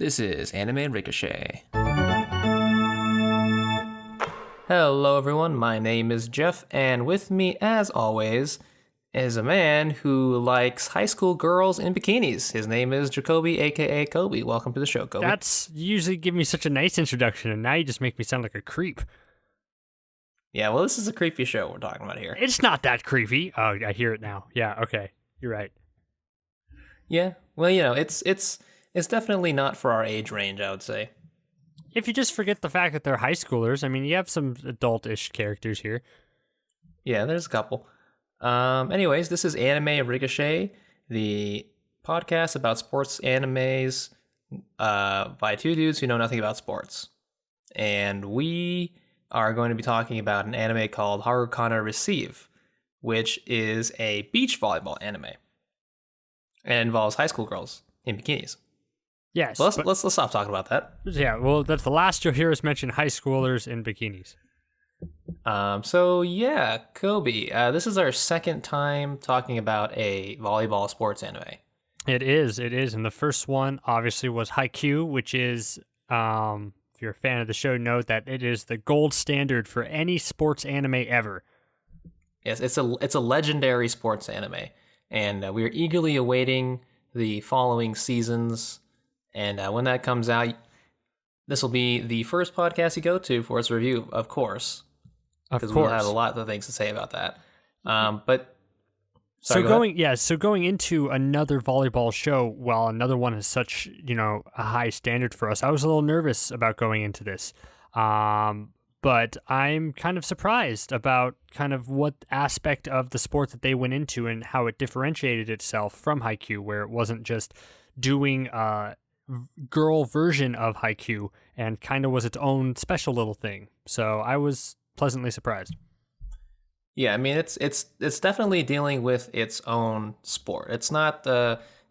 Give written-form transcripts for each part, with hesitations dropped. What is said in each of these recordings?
This is Anime Ricochet. Hello everyone, my name is Jeff, and with me, as always, is a man who likes high school girls in bikinis. His name is Jacoby, aka Kobe. Welcome to the show, Kobe. You usually give me such a nice introduction, and now you just make me sound like a creep. Yeah, well, this is a creepy show we're talking about here. It's not that creepy. Oh, I hear it now. Yeah, okay. You're right. Yeah, well, you know, it's definitely not for our age range, I would say. If you just forget the fact that they're high schoolers, I mean, you have some adult-ish characters here. Yeah, there's a couple. Anyways, this is Anime Ricochet, the podcast about sports animes by two dudes who know nothing about sports. And we are going to be talking about an anime called Harukana Receive, which is a beach volleyball anime. And it involves high school girls in bikinis. Yes. So let's stop talking about that. Yeah, well, that's the last you'll hear us mention high schoolers in bikinis. So yeah, Kobe, this is our second time talking about a volleyball sports anime. It is, and the first one obviously was Haikyuu, which is, if you're a fan of the show, know that it is the gold standard for any sports anime ever. Yes, it's a legendary sports anime, and we are eagerly awaiting the following seasons. And when that comes out, this will be the first podcast you go to for its review, of course. Because we'll have a lot of things to say about that. But sorry, going into another volleyball show, while another one is such, a high standard for us, I was a little nervous about going into this. But I'm kind of surprised about kind of what aspect of the sport that they went into and how it differentiated itself from Haikyuu, where it wasn't just doing girl version of Haikyuu and kind of was its own special little thing. So I was pleasantly surprised. Yeah, I mean it's definitely dealing with its own sport. It's not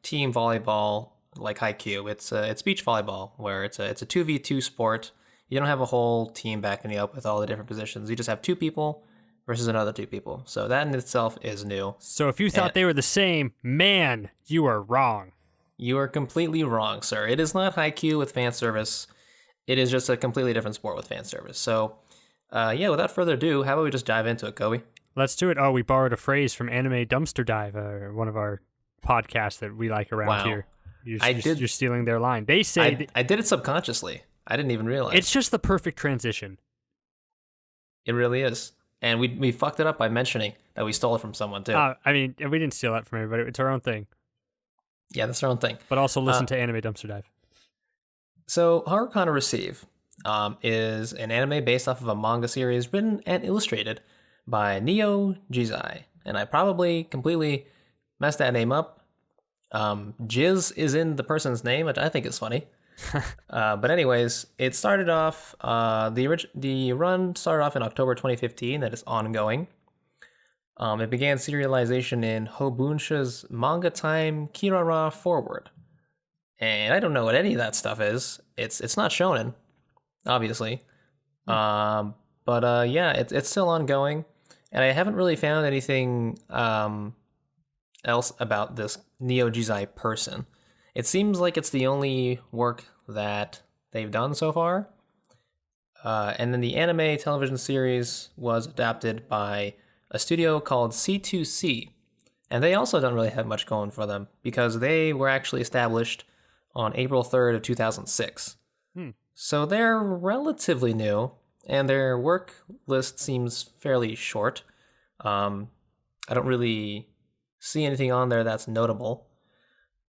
team volleyball like Haikyuu. It's beach volleyball where it's a 2v2 sport. You don't have a whole team backing you up with all the different positions. You just have two people versus another two people. So that in itself is new. So if you thought they were the same, man, you are wrong. You are completely wrong, sir. It is not Haikyuu with fan service. It is just a completely different sport with fan service. So, without further ado, how about we just dive into it, Kobe? Let's do it. Oh, we borrowed a phrase from Anime Dumpster Dive, one of our podcasts that we like around here. You're stealing their line. They say... I did it subconsciously. I didn't even realize. It's just the perfect transition. It really is. And we fucked it up by mentioning that we stole it from someone, too. I mean, we didn't steal that from everybody. It's our own thing. Yeah, that's our own thing. But also listen to Anime Dumpster Dive. So, Harukana Receive is an anime based off of a manga series written and illustrated by Neo Jizai. And I probably completely messed that name up. Jiz is in the person's name, which I think is funny. But anyways, it started off, the run started off in October 2015, that is ongoing. It began serialization in Hobunsha's Manga Time Kirara Forward. And I don't know what any of that stuff is. It's not shonen, obviously. It's still ongoing. And I haven't really found anything else about this Neo Jizai person. It seems like it's the only work that they've done so far. And then the anime television series was adapted by a studio called C2C. And they also don't really have much going for them because they were actually established on April 3rd of 2006. So they're relatively new, and their work list seems fairly short. I don't really see anything on there that's notable.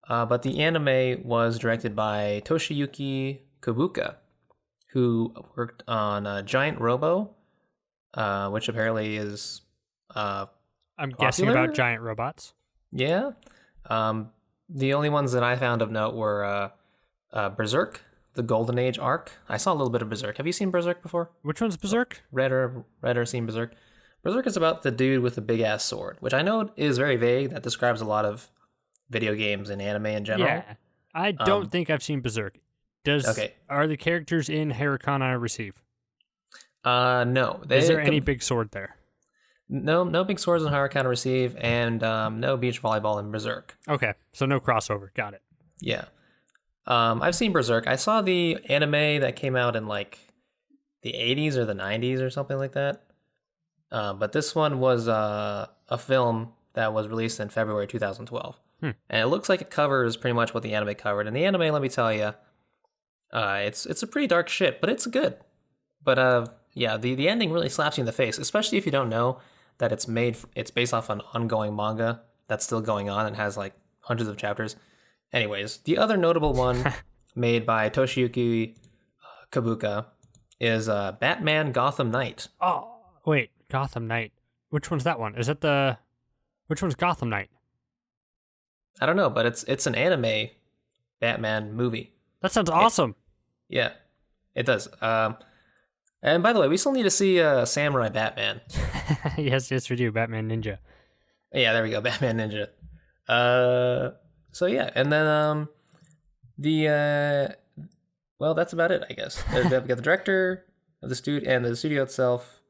But the anime was directed by Toshiyuki Kobuka, who worked on Giant Robo, which apparently is I'm popular? guessing about giant robots. Yeah. The only ones that I found of note were Berserk, the Golden Age arc. I saw a little bit of Berserk. Have you seen Berserk before? Which one's Berserk? Read or seen Berserk? Berserk is about the dude with the big ass sword, which I know is very vague. That describes a lot of video games and anime in general. Yeah, I don't think I've seen Berserk. Are the characters in Harukana Receive? No. Is there any big sword there? No big swords in Harukana Receive, and no beach volleyball in Berserk. Okay, so no crossover. Got it. Yeah. I've seen Berserk. I saw the anime that came out in like the 80s or the 90s or something like that. But this one was a film that was released in February 2012. And it looks like it covers pretty much what the anime covered. And the anime, let me tell you, it's a pretty dark shit, but it's good. But yeah, the ending really slaps you in the face, especially if you don't know that it's based off an ongoing manga that's still going on and has like hundreds of chapters. Anyways, the other notable one made by Toshiyuki Kabuka is Batman Gotham Knight. Oh, wait, Gotham Knight. Which one's that one? Which one's Gotham Knight? I don't know, but it's an anime Batman movie. That sounds awesome. Yeah, it does. And by the way, we still need to see Samurai Batman. Yes, we do. Batman Ninja. Yeah, there we go. Batman Ninja. So yeah, and then well, that's about it, I guess. We got the director of the studio and the studio itself,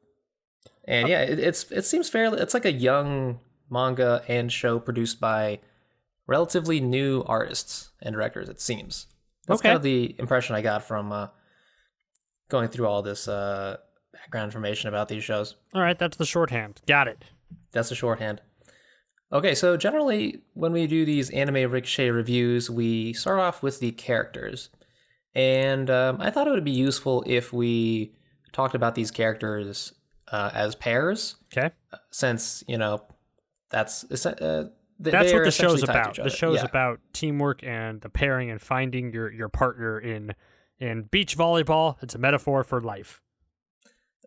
and yeah, it seems fairly. It's like a young manga and show produced by relatively new artists and directors. It seems. That's kind of the impression I got from going through all this background information about these shows. All right, that's the shorthand. Got it. That's the shorthand. Okay, so generally, when we do these Anime Ricochet reviews, we start off with the characters. And I thought it would be useful if we talked about these characters as pairs. Okay. Since, that's what the show's about. The show's about teamwork and the pairing and finding your partner in beach volleyball. It's a metaphor for life.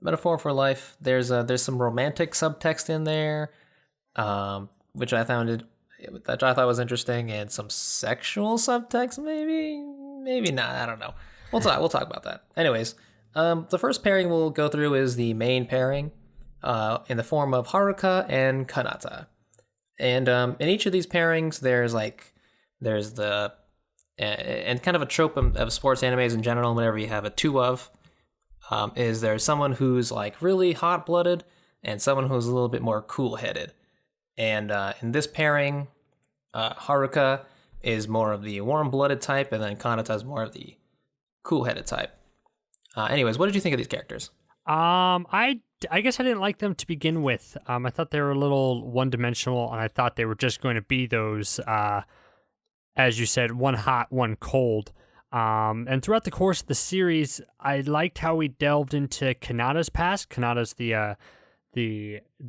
Metaphor for life. There's some romantic subtext in there, which I thought was interesting, and some sexual subtext, maybe not. I don't know. We'll talk about that. Anyways, the first pairing we'll go through is the main pairing, in the form of Haruka and Kanata. And in each of these pairings, there's the and kind of a trope of sports animes in general. Whenever you have a two of, is there's someone who's like really hot blooded and someone who's a little bit more cool headed. And in this pairing, Haruka is more of the warm blooded type, and then Kanata is more of the cool headed type. Anyways, what did you think of these characters? I guess I didn't like them to begin with. I thought they were a little one-dimensional, and I thought they were just going to be those, as you said, one hot, one cold. And throughout the course of the series, I liked how we delved into Kanata's past. Kanata's the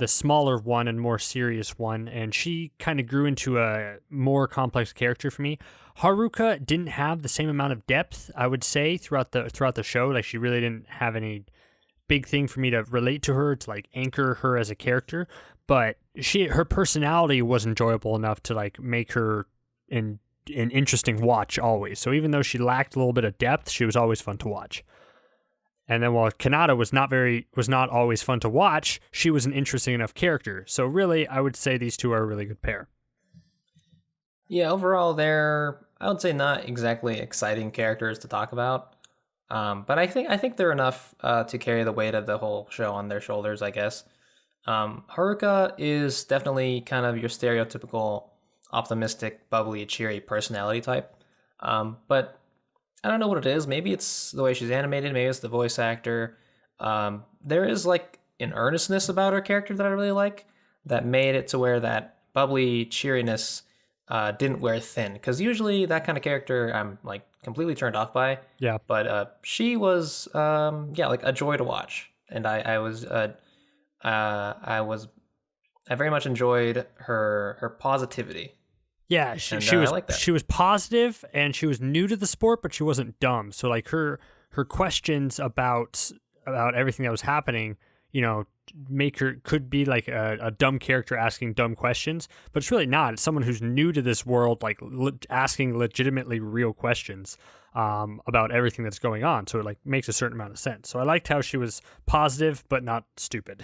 smaller one and more serious one, and she kind of grew into a more complex character for me. Haruka didn't have the same amount of depth, I would say, throughout the show. Like, she really didn't have any big thing for me to relate to her, to like anchor her as a character, but her personality was enjoyable enough to like make her an interesting watch always. So even though she lacked a little bit of depth, she was always fun to watch. And then while Kanata was not always fun to watch, she was an interesting enough character. So really, I would say these two are a really good pair. Yeah, overall, they're, I would say, not exactly exciting characters to talk about. But I think they're enough to carry the weight of the whole show on their shoulders, I guess. Haruka is definitely kind of your stereotypical optimistic, bubbly, cheery personality type. But I don't know what it is. Maybe it's the way she's animated. Maybe it's the voice actor. There is like an earnestness about her character that I really like that made it to where that bubbly cheeriness didn't wear thin. Because usually that kind of character I'm like completely turned off by. Yeah. But she was like a joy to watch, and I very much enjoyed her positivity. Yeah, she was like that. She was positive, and she was new to the sport, but she wasn't dumb. So like her questions about everything that was happening, could be like a dumb character asking dumb questions, but it's really not. It's someone who's new to this world, like asking legitimately real questions about everything that's going on. So it like makes a certain amount of sense. So I liked how she was positive but not stupid.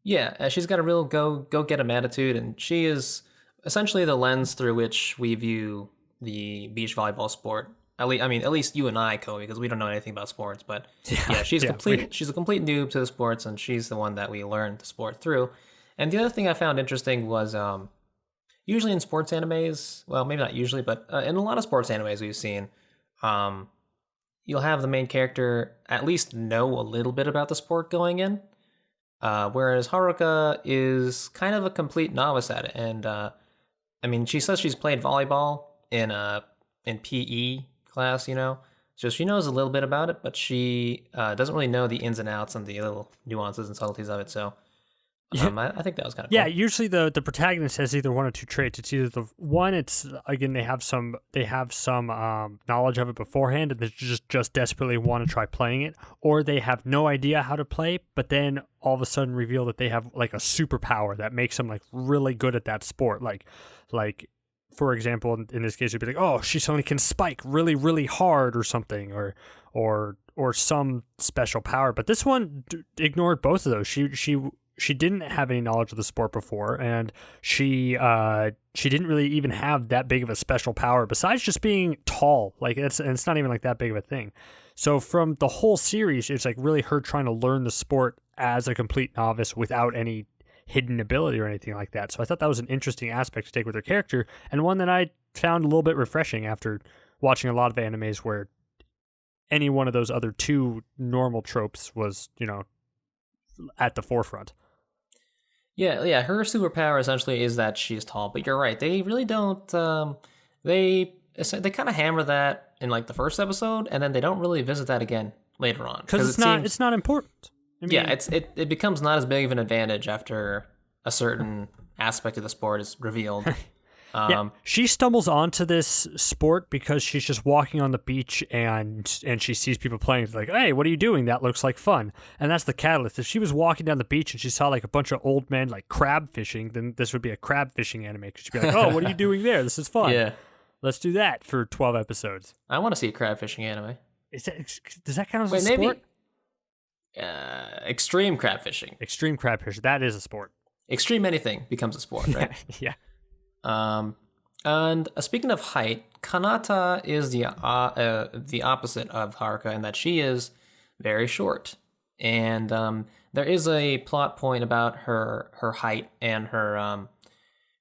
Yeah, she's got a real go get 'em attitude, and she is essentially the lens through which we view the beach volleyball sport. At least you and I, Kobe, because we don't know anything about sports. But yeah, she's a complete noob to the sports, and she's the one that we learned the sport through. And the other thing I found interesting was, usually in sports animes, well, maybe not usually, but in a lot of sports animes we've seen, um, you'll have the main character at least know a little bit about the sport going in, whereas Haruka is kind of a complete novice at it. And I mean, she says she's played volleyball in PE class, so she knows a little bit about it, but she doesn't really know the ins and outs and the little nuances and subtleties of it. So I think that was kind of cool. Yeah, usually the protagonist has either one or two traits. It's either the one, it's again they have some knowledge of it beforehand and they just desperately want to try playing it, or they have no idea how to play, but then all of a sudden reveal that they have like a superpower that makes them like really good at that sport. Like for example, in this case, it'd be like, oh, she suddenly can spike really, really hard or something, or some special power. But this one ignored both of those. She didn't have any knowledge of the sport before, and she didn't really even have that big of a special power besides just being tall. Like it's not even like that big of a thing. So from the whole series, it's like really her trying to learn the sport as a complete novice without any hidden ability or anything like that. So I thought that was an interesting aspect to take with her character, and one that I found a little bit refreshing after watching a lot of animes where any one of those other two normal tropes was, at the forefront. Yeah. Her superpower essentially is that she's tall, but you're right. They really don't. They kind of hammer that in like the first episode, and then they don't really visit that again later on because it's not important. I mean, it becomes not as big of an advantage after a certain aspect of the sport is revealed. She stumbles onto this sport because she's just walking on the beach and she sees people playing. It's like, hey, what are you doing? That looks like fun. And that's the catalyst. If she was walking down the beach and she saw like a bunch of old men like crab fishing, then this would be a crab fishing anime. Because she'd be like, oh, what are you doing there? This is fun. Yeah. Let's do that for 12 episodes. I want to see a crab fishing anime. Does that count as a sport? Maybe. Extreme crab fishing. Extreme crab fishing. That is a sport. Extreme anything becomes a sport, right? Yeah. And speaking of height, Kanata is the opposite of Haruka in that she is very short, and there is a plot point about her height and her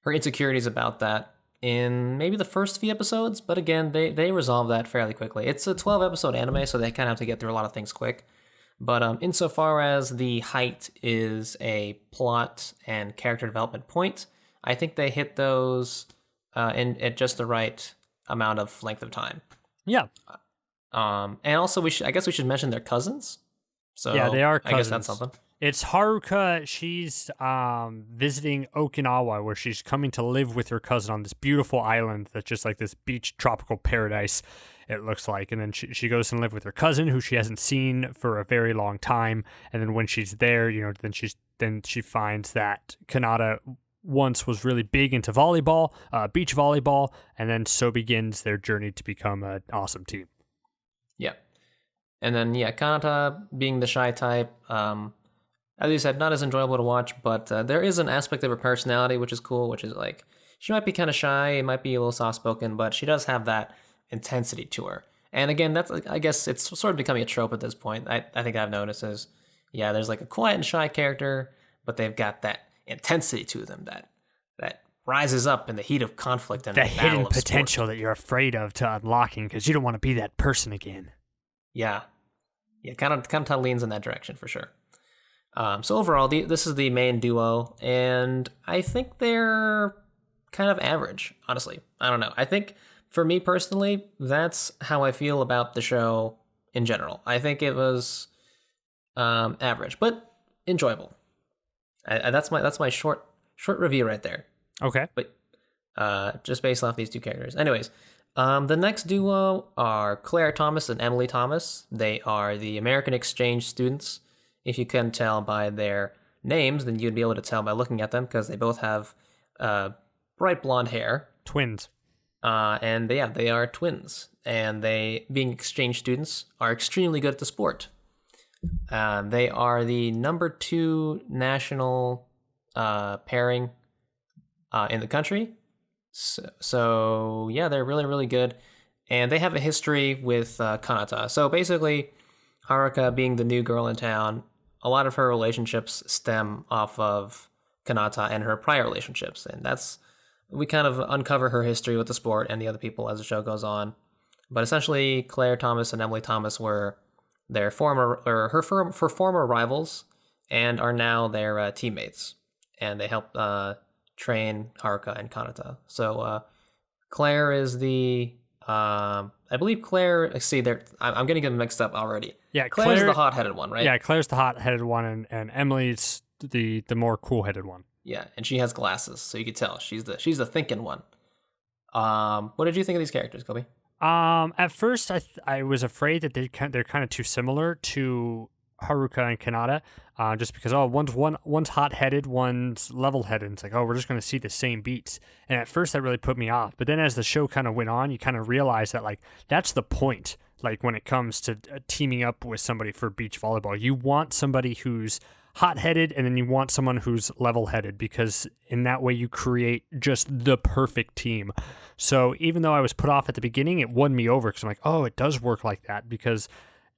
insecurities about that in maybe the first few episodes. But again, they resolve that fairly quickly. It's a 12-episode anime, so they kind of have to get through a lot of things quick. But insofar as the height is a plot and character development point, I think they hit those at just the right amount of length of time. Yeah. And also, I guess we should mention they're cousins. So yeah, they are cousins. I guess that's something. It's Haruka. She's visiting Okinawa, where she's coming to live with her cousin on this beautiful island that's just like this beach tropical paradise, it looks like. And then she goes and live with her cousin, who she hasn't seen for a very long time. And then when she's there, then she finds that Kanata once was really big into volleyball, beach volleyball, and then so begins their journey to become an awesome team. Yeah. And then, Kanata being the shy type, as you said, not as enjoyable to watch, but there is an aspect of her personality which is cool, which is like, she might be kind of shy, it might be a little soft-spoken, but she does have that intensity to her. And again, that's, I guess it's sort of becoming a trope at this point. I think I've noticed is, there's like a quiet and shy character, but they've got that intensity to them that rises up in the heat of conflict and the hidden potential sport that you're afraid of to unlocking because you don't want to be that person again. Yeah, kind of leans in that direction for sure. So overall, this is the main duo, and I think they're kind of average. Honestly, I don't know. I think for me personally, that's how I feel about the show in general. I think it was average, but enjoyable. That's my short review right there. Okay. But just based off these two characters. Anyways, the next duo are Claire Thomas and Emily Thomas. They are the American exchange students. If you couldn't tell by their names, then you'd be able to tell by looking at them because they both have bright blonde hair. Twins. And they are twins. And they, being exchange students, are extremely good at the sport. They are the number 2 national pairing in the country. So they're really, really good. And they have a history with Kanata. So basically, Haruka being the new girl in town, a lot of her relationships stem off of Kanata and her prior relationships. And that's we kind of uncover her history with the sport and the other people as the show goes on. But essentially, Claire Thomas and Emily Thomas were their former rivals and are now their teammates. And they help train Haruka and Kanata. So Claire is I believe Claire. See, I'm getting them mixed up already. Yeah, Claire's the hot-headed one, right? Yeah, Claire's the hot-headed one, and Emily's the more cool-headed one. Yeah, and she has glasses, so you could tell she's the thinking one. What did you think of these characters, Kobe? At first, I was afraid that they're kind of too similar to Haruka and Kanata, just because one's hot-headed, one's level-headed. It's like, oh, we're just going to see the same beats. And at first, that really put me off. But then as the show kind of went on, you kind of realize that like that's the point. Like when it comes to teaming up with somebody for beach volleyball, you want somebody who's hot-headed, and then you want someone who's level-headed, because in that way you create just the perfect team. So even though I was put off at the beginning, it won me over because I'm like, oh, it does work like that, because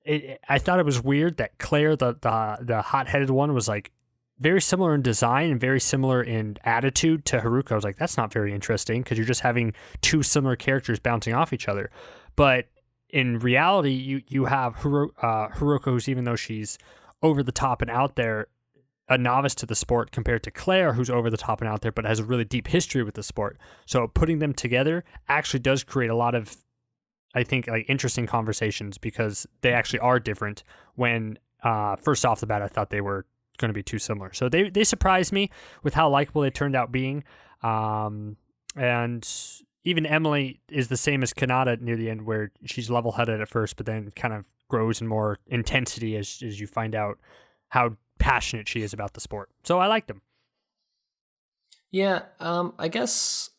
I thought it was weird that Claire, the hot-headed one, was like very similar in design and very similar in attitude to Haruka. I was like, that's not very interesting, because you're just having two similar characters bouncing off each other. But in reality, you have Haruka, who's, even though she's over the top and out there, a novice to the sport, compared to Claire, who's over the top and out there but has a really deep history with the sport. So putting them together actually does create a lot of, I think, like interesting conversations, because they actually are different. When first off the bat, I thought they were going to be too similar. So they surprised me with how likable they turned out being. And even Emily is the same as Kanata near the end, where she's level-headed at first, but then kind of grows in more intensity as you find out how passionate she is about the sport. So I liked them. Yeah, I guess,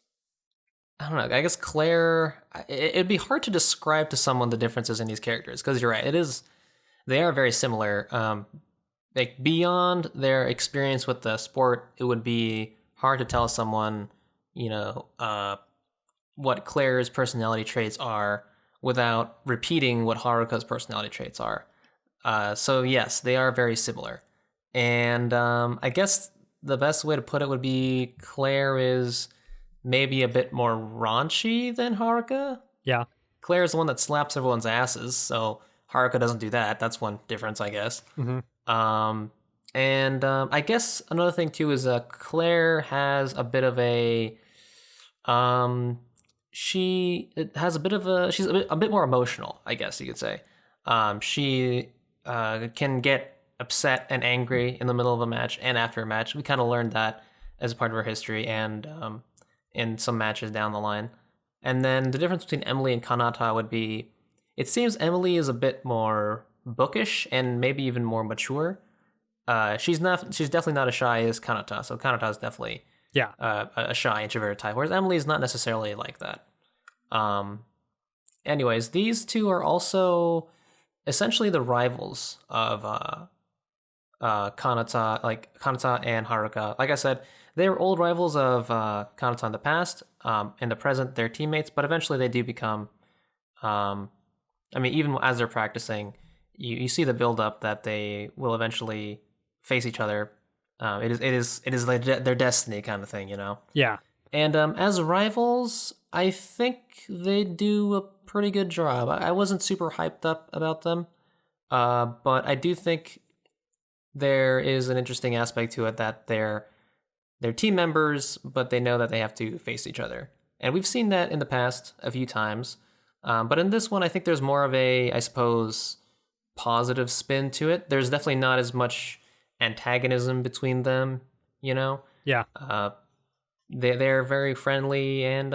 I don't know, I guess Claire, it'd be hard to describe to someone the differences in these characters, because you're right, they are very similar. Like beyond their experience with the sport, it would be hard to tell someone, what Claire's personality traits are without repeating what Haruka's personality traits are. So yes, they are very similar. And I guess the best way to put it would be Claire is maybe a bit more raunchy than Haruka. Yeah. Claire is the one that slaps everyone's asses, so Haruka doesn't do that. That's one difference, I guess. Mm-hmm. I guess another thing too is Claire has a bit of a she's a bit more emotional, I guess you could say. She can get upset and angry in the middle of a match and after a match. We kind of learned that as a part of her history and in some matches down the line. And then the difference between Emily and Kanata would be, it seems Emily is a bit more bookish and maybe even more mature. She's definitely not as shy as Kanata. So Kanata is definitely a shy introverted type, whereas Emily is not necessarily like that. Anyways, these two are also essentially the rivals of Kanata and Haruka. Like I said, they were old rivals of Kanata in the past. In the present, they're teammates, but eventually they do become. Even as they're practicing, you see the build up that they will eventually face each other. It is like their destiny kind of thing, Yeah. And as rivals, I think they do a pretty good job. I wasn't super hyped up about them, but I do think there is an interesting aspect to it that they're team members, but they know that they have to face each other. And we've seen that in the past a few times. But in this one, I think there's more of a, I suppose, positive spin to it. There's definitely not as much antagonism between them, Yeah. They're very friendly and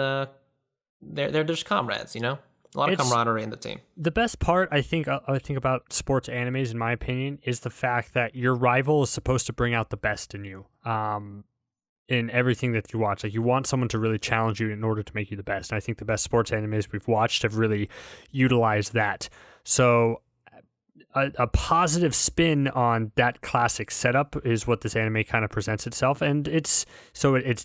they're just comrades, A lot of camaraderie in the team. The best part, I think about sports animes, in my opinion, is the fact that your rival is supposed to bring out the best in you. In everything that you watch, like you want someone to really challenge you in order to make you the best. And I think the best sports animes we've watched have really utilized that. So a positive spin on that classic setup is what this anime kind of presents itself, and it's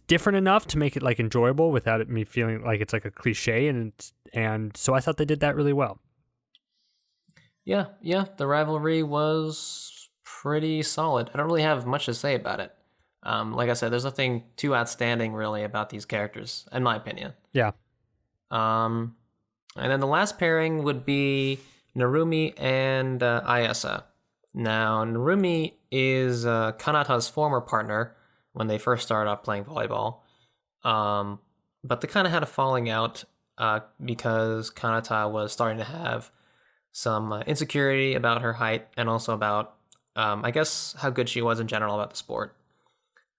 different enough to make it like enjoyable without me feeling like it's like a cliche, and so I thought they did that really well. Yeah, the rivalry was pretty solid. I don't really have much to say about it. Like I said, there's nothing too outstanding really about these characters, in my opinion. Yeah. And then the last pairing would be Narumi and Ayasa. Now, Narumi is Kanata's former partner when they first started off playing volleyball. But they kind of had a falling out because Kanata was starting to have some insecurity about her height and also about, I guess, how good she was in general about the sport.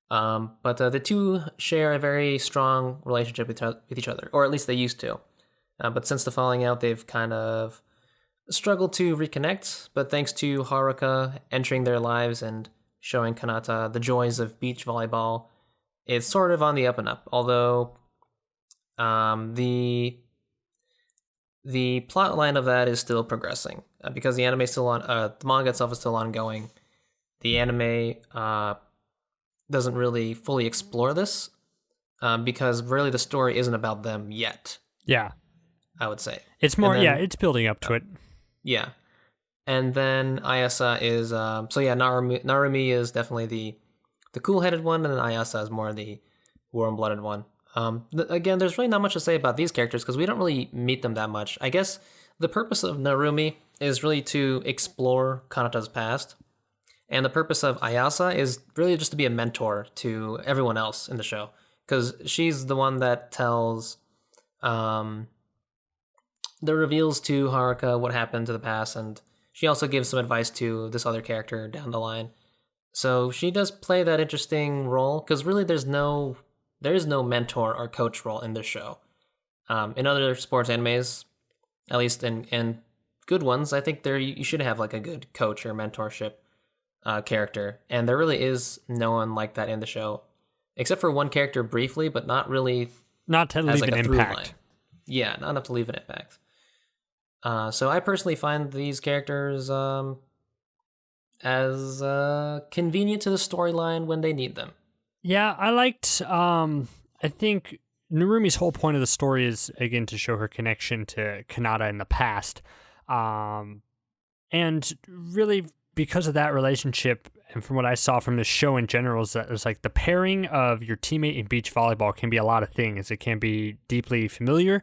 But the two share a very strong relationship with each other, or at least they used to. But since the falling out, they've kind of struggled to reconnect. But thanks to Haruka entering their lives and showing Kanata the joys of beach volleyball, it's sort of on the up and up. Although the plot line of that is still progressing because the anime is still on. The manga itself is still ongoing. The anime doesn't really fully explore this because really the story isn't about them yet. Yeah. I would say. It's more, it's building up to it. Yeah. And then Ayasa is, Narumi is definitely the cool-headed one, and then Ayasa is more the warm-blooded one. Again, there's really not much to say about these characters because we don't really meet them that much. I guess the purpose of Narumi is really to explore Kanata's past, and the purpose of Ayasa is really just to be a mentor to everyone else in the show because she's the one that tells... that reveals to Haruka what happened to the past, and she also gives some advice to this other character down the line. So she does play that interesting role, because really there is no mentor or coach role in this show. In other sports animes, at least in good ones, I think you should have like a good coach or mentorship character, and there really is no one like that in the show, except for one character briefly, but not really. Not to leave an impact. Yeah, not enough to leave an impact. So I personally find these characters as convenient to the storyline when they need them. Yeah, I liked, I think Narumi's whole point of the story is, again, to show her connection to Kanata in the past. And really, because of that relationship, and from what I saw from the show in general, is that it's like the pairing of your teammate in beach volleyball can be a lot of things. It can be deeply familiar,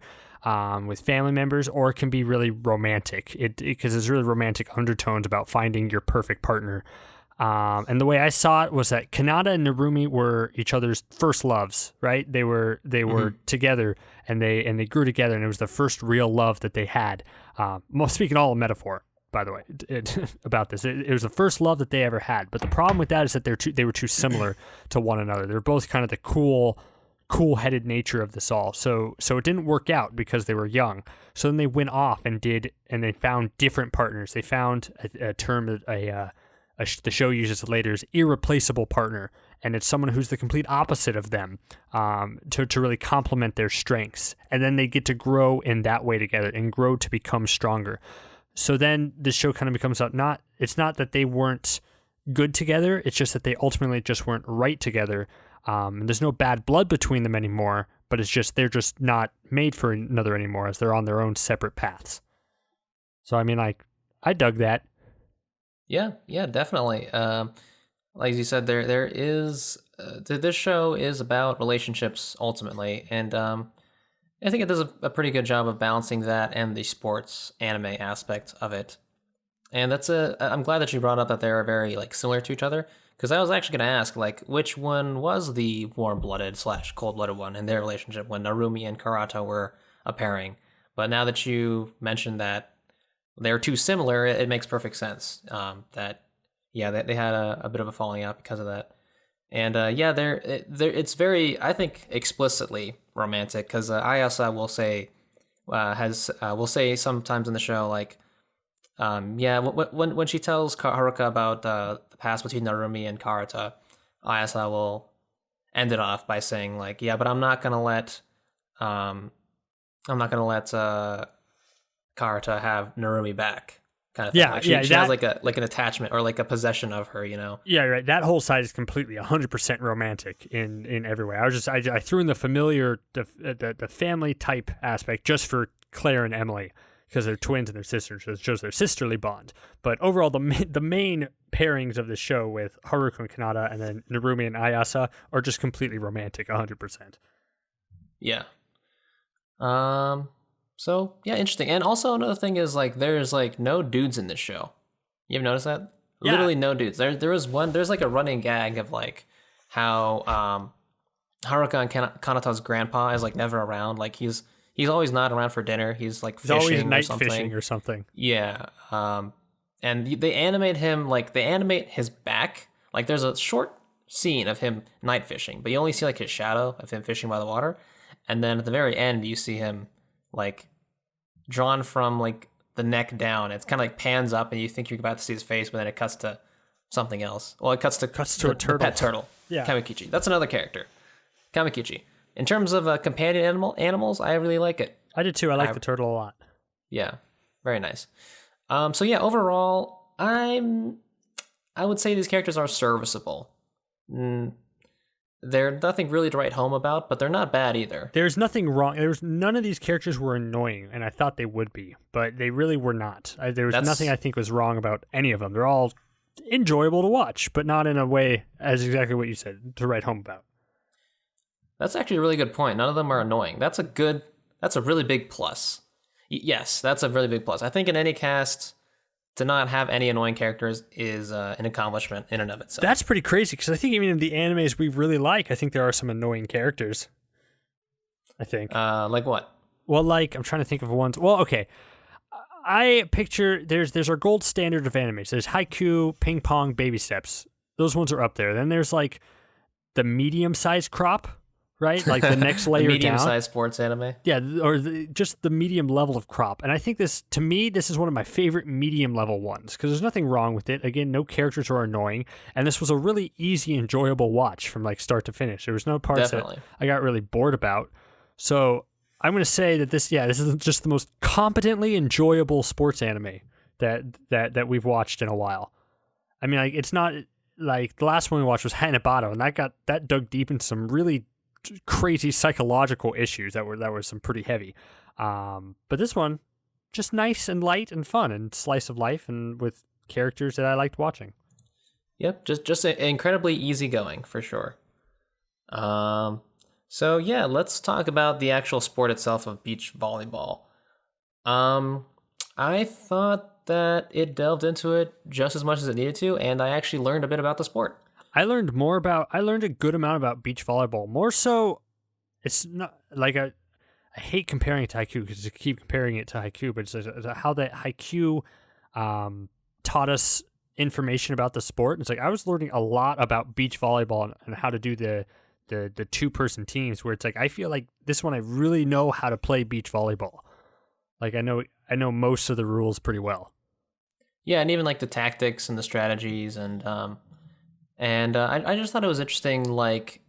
with family members, or it can be really romantic because there's really romantic undertones about finding your perfect partner. And the way I saw it was that Kanata and Narumi were each other's first loves, right? They were together and they grew together, and it was the first real love that they had. Speaking all in metaphor, by the way, about this, it was the first love that they ever had. But the problem with that is that they were too similar to one another. They're both kind of the cool-headed nature of this all. So it didn't work out because they were young. So then they went off and they found different partners. They found a term that the show uses later is irreplaceable partner, and it's someone who's the complete opposite of them, to really complement their strengths. And then they get to grow in that way together and grow to become stronger. So then the show kind of becomes it's not that they weren't good together, it's just that they ultimately just weren't right together. And there's no bad blood between them anymore, but it's just they're just not made for another anymore, as they're on their own separate paths. So I mean, I dug that. Yeah, definitely. Like you said, there is this show is about relationships ultimately, and I think it does a pretty good job of balancing that and the sports anime aspect of it. And I'm glad that you brought up that they're very similar to each other. Because I was actually going to ask, which one was the warm-blooded / cold-blooded one in their relationship when Narumi and Kanata were a pairing. But now that you mentioned that they're too similar, it makes perfect sense. They had a bit of a falling out because of that. And it's very, I think, explicitly romantic. Because Ayasa will say sometimes in the show when she tells Haruka about the past between Narumi and Kanata, Ayasa will end it off by saying but I'm not gonna let Kanata have Narumi back, kind of thing. She has an attachment or a possession of her, Yeah, right. That whole side is completely 100% romantic in every way. I threw in the familiar, the family type aspect just for Claire and Emily. because they're twins and they're sisters, so it shows their sisterly bond. But overall, the main pairings of the show with Haruka and Kanata and then Narumi and Ayasa are just completely romantic, 100%. Yeah. So yeah, interesting. And also another thing is like there's like no dudes in this show. You ever noticed that? Yeah. Literally no dudes. There was one. There's like a running gag of like how Haruka and Kanata's grandpa is like never around. Like he's always not around for dinner. He's like fishing always night or something. fishing or something. Yeah. And they animate him like they animate his back. Like there's a short scene of him night fishing, but you only see like his shadow of him fishing by the water. And then at the very end, you see him like drawn from like the neck down. It's kind of like pans up, and you think you're about to see his face, but then it cuts to something else. Well, it cuts to a turtle. The pet turtle. Yeah, Kamikichi. That's another character. Kamikichi. In terms of companion animals, I really like it. I did too. I like the turtle a lot. Yeah, very nice. So yeah, overall, I would say these characters are serviceable. They're nothing really to write home about, but they're not bad either. There's nothing wrong. None of these characters were annoying, and I thought they would be, but they really were not. There was nothing I think was wrong about any of them. They're all enjoyable to watch, but not in a way as exactly what you said to write home about. That's actually a really good point. None of them are annoying. That's a really big plus. Yes, that's a really big plus. I think in any cast, to not have any annoying characters is an accomplishment in and of itself. That's pretty crazy, because I think even in the animes we really like, I think there are some annoying characters. I think. Like what? Well, like, I'm trying to think of ones. Well, okay. I picture, there's our gold standard of animes. There's Haikyuu, Ping Pong, Baby Steps. Those ones are up there. Then there's like the medium-sized crop, right? Like the next layer down. Medium-sized sports anime? Yeah, or just the medium level of crop. And I think this is one of my favorite medium level ones, because there's nothing wrong with it. Again, no characters are annoying. And this was a really easy, enjoyable watch from like start to finish. There was no parts that I got really bored about. So I'm going to say that this is just the most competently enjoyable sports anime that we've watched in a while. I mean, like, it's not like the last one we watched was Hanabata, and that dug deep into some really crazy psychological issues that were some pretty heavy. But this one, just nice and light and fun and slice of life, and with characters that I liked watching. Yep, just incredibly easygoing for sure. So yeah, let's talk about the actual sport itself of beach volleyball. I thought that it delved into it just as much as it needed to, and I actually learned a bit about the sport. I learned a good amount about beach volleyball. More so, it's not like I hate comparing it to Haikyuu, because I keep comparing it to Haikyuu, but it's how that Haikyuu taught us information about the sport. It's like I was learning a lot about beach volleyball and how to do the two-person teams, where it's like I feel like this one I really know how to play beach volleyball. Like I know most of the rules pretty well. Yeah, and even like the tactics and the strategies and I just thought it was interesting. Like,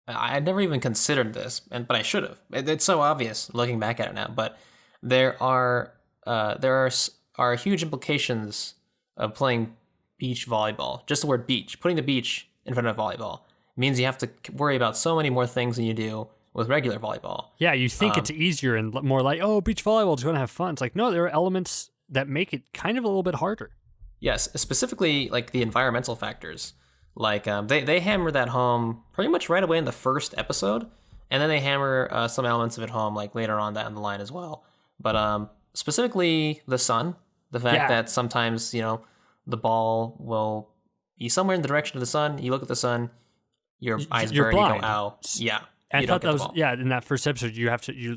I never even considered this, but I should have. It's so obvious looking back at it now. But there are huge implications of playing beach volleyball. Just the word beach, putting the beach in front of volleyball, means you have to worry about so many more things than you do with regular volleyball. Yeah, you think it's easier and more like, oh, beach volleyball is going to have fun. It's like, no, there are elements that make it kind of a little bit harder. Yes, specifically like the environmental factors. Like they hammer that home pretty much right away in the first episode, and then they hammer some elements of it home like later on down the line as well. But specifically the sun, the fact that sometimes the ball will be somewhere in the direction of the sun. You look at the sun, your eyes burn, blind. you go, ow, yeah. And I thought that was in that first episode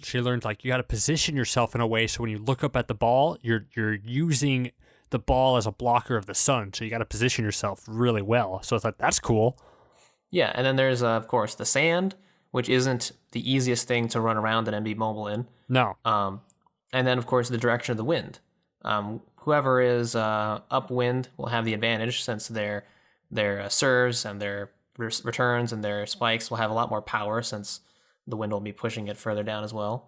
she learned like you got to position yourself in a way so when you look up at the ball, you're using the ball as a blocker of the sun, so you got to position yourself really well. So I thought that's cool. Yeah, and then there's of course the sand, which isn't the easiest thing to run around and be mobile in. No. And then of course the direction of the wind. Whoever is upwind will have the advantage, since their serves and their returns and their spikes will have a lot more power, since the wind will be pushing it further down as well.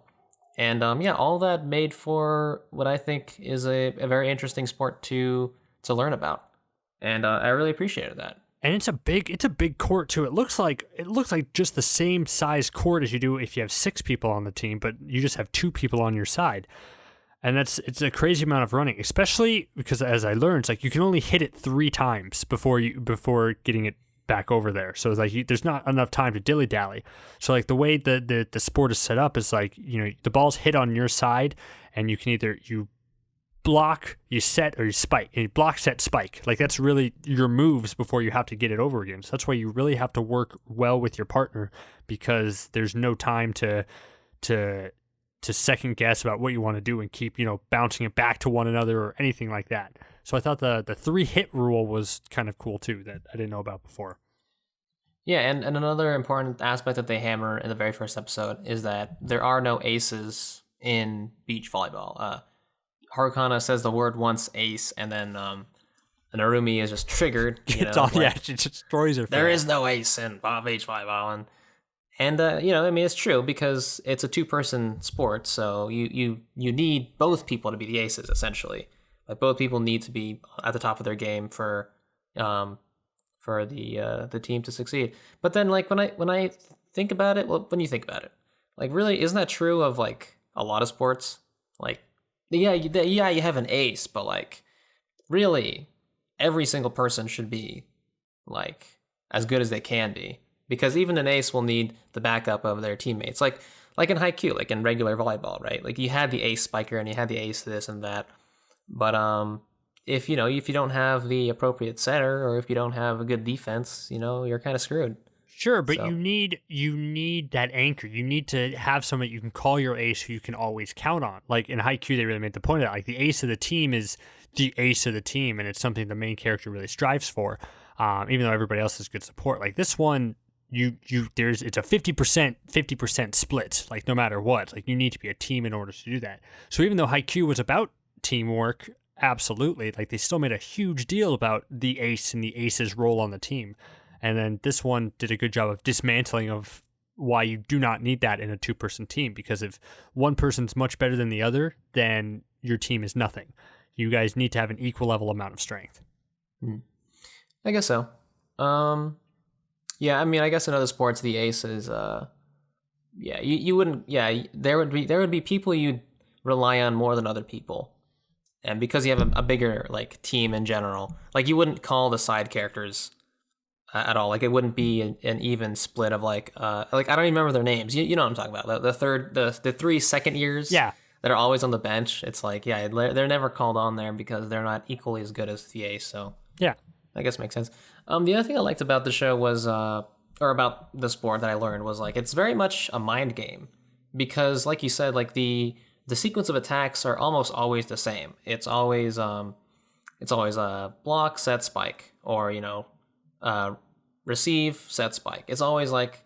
And all that made for what I think is a very interesting sport to learn about, and I really appreciated that. And it's a big court too. It looks like just the same size court as you do if you have 6 people on the team, but you just have 2 people on your side. And it's a crazy amount of running, especially because, as I learned, it's like you can only hit it 3 times before getting it back over there. So it's like there's not enough time to dilly dally. So like the way the sport is set up is like, you know, the ball's hit on your side, and you can either you block, you set, or you spike. And you block, set, spike. Like that's really your moves before you have to get it over again. So that's why you really have to work well with your partner, because there's no time to second guess about what you want to do and keep, you know, bouncing it back to one another or anything like that. So I thought the 3-hit rule was kind of cool too, that I didn't know about before. Yeah, and another important aspect that they hammer in the very first episode is that there are no aces in beach volleyball. Harukana says the word once, ace, and then Narumi is just triggered. She destroys her. There is no ace in beach volleyball, and I mean, it's true because it's a 2-person sport, so you need both people to be the aces essentially. Like both people need to be at the top of their game for the team to succeed. But then like when I think about it, well, when you think about it, like really, isn't that true of like a lot of sports? Like you have an ace, but like really every single person should be like as good as they can be, because even an ace will need the backup of their teammates. Like in haiku, like in regular volleyball, right? Like you had the ace spiker and you had the ace this and that. But if you don't have the appropriate setter, or if you don't have a good defense, you're kind of screwed. Sure, but so. you need that anchor. You need to have someone you can call your ace who you can always count on. Like in haiku, they really made the point of that. Like the ace of the team is the ace of the team, and it's something the main character really strives for. Even though everybody else is good support, like this one, it's a 50% split. Like no matter what, like you need to be a team in order to do that. So even though haiku was about teamwork, absolutely, like they still made a huge deal about the ace and the ace's role on the team. And then this one did a good job of dismantling of why you do not need that in a 2-person team, because if one person's much better than the other, then your team is nothing. You guys need to have an equal level amount of strength. I guess so. Yeah, I mean, I guess in other sports the ace is you wouldn't, there would be people you'd rely on more than other people. And because you have a bigger like team in general, like you wouldn't call the side characters at all. Like it wouldn't be an even split of like I don't even remember their names. You know what I'm talking about? The 3 second years. Yeah. That are always on the bench. It's like they're never called on there because they're not equally as good as the ace. So yeah, I guess it makes sense. The other thing I liked about the show was or about the sport that I learned was like it's very much a mind game, because like you said, like the sequence of attacks are almost always the same. It's always a block, set, spike, or receive, set, spike. It's always like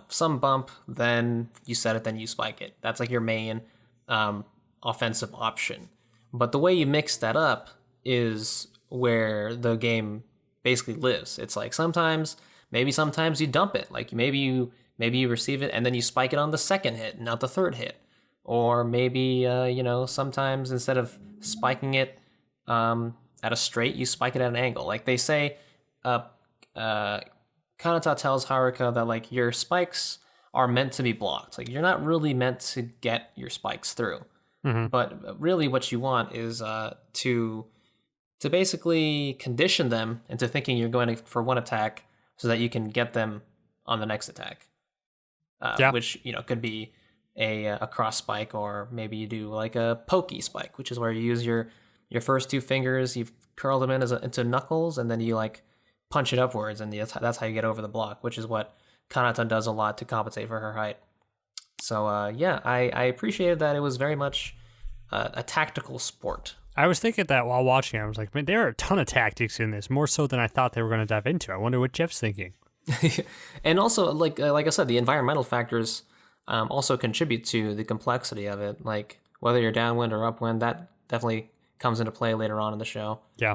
some bump, then you set it, then you spike it. That's like your main offensive option. But the way you mix that up is where the game basically lives. It's like sometimes you dump it. Like maybe you receive it and then you spike it on the second hit, not the third hit. Or maybe, sometimes instead of spiking it at a straight, you spike it at an angle. Like they say, Kanata tells Haruka that like your spikes are meant to be blocked. Like you're not really meant to get your spikes through. Mm-hmm. But really what you want is to basically condition them into thinking you're going for one attack so that you can get them on the next attack. Which, could be a cross spike, or maybe you do like a pokey spike, which is where you use your first 2 fingers, you curl them into knuckles, and then you like punch it upwards, and that's how you get over the block, which is what Kanata does a lot to compensate for her height. So I appreciated that it was very much a tactical sport. I was thinking that while watching it. I was like, man, there are a ton of tactics in this, more so than I thought they were going to dive into. I wonder what Jeff's thinking. And also, like I said, the environmental factors also contribute to the complexity of it. Like whether you're downwind or upwind, that definitely comes into play later on in the show. Yeah.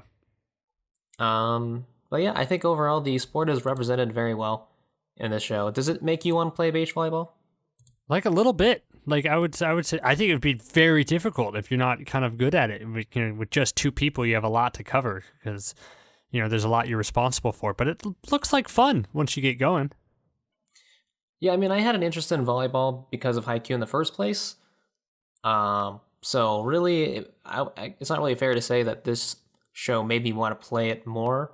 But yeah, I think overall the sport is represented very well in this show. Does it make you want to play beach volleyball? Like a little bit. Like I would say, I think it would be very difficult if you're not kind of good at it. With just 2 people, you have a lot to cover because, there's a lot you're responsible for. But it looks like fun once you get going. Yeah, I mean, I had an interest in volleyball because of haiku in the first place. So really, it's not really fair to say that this show made me want to play it more.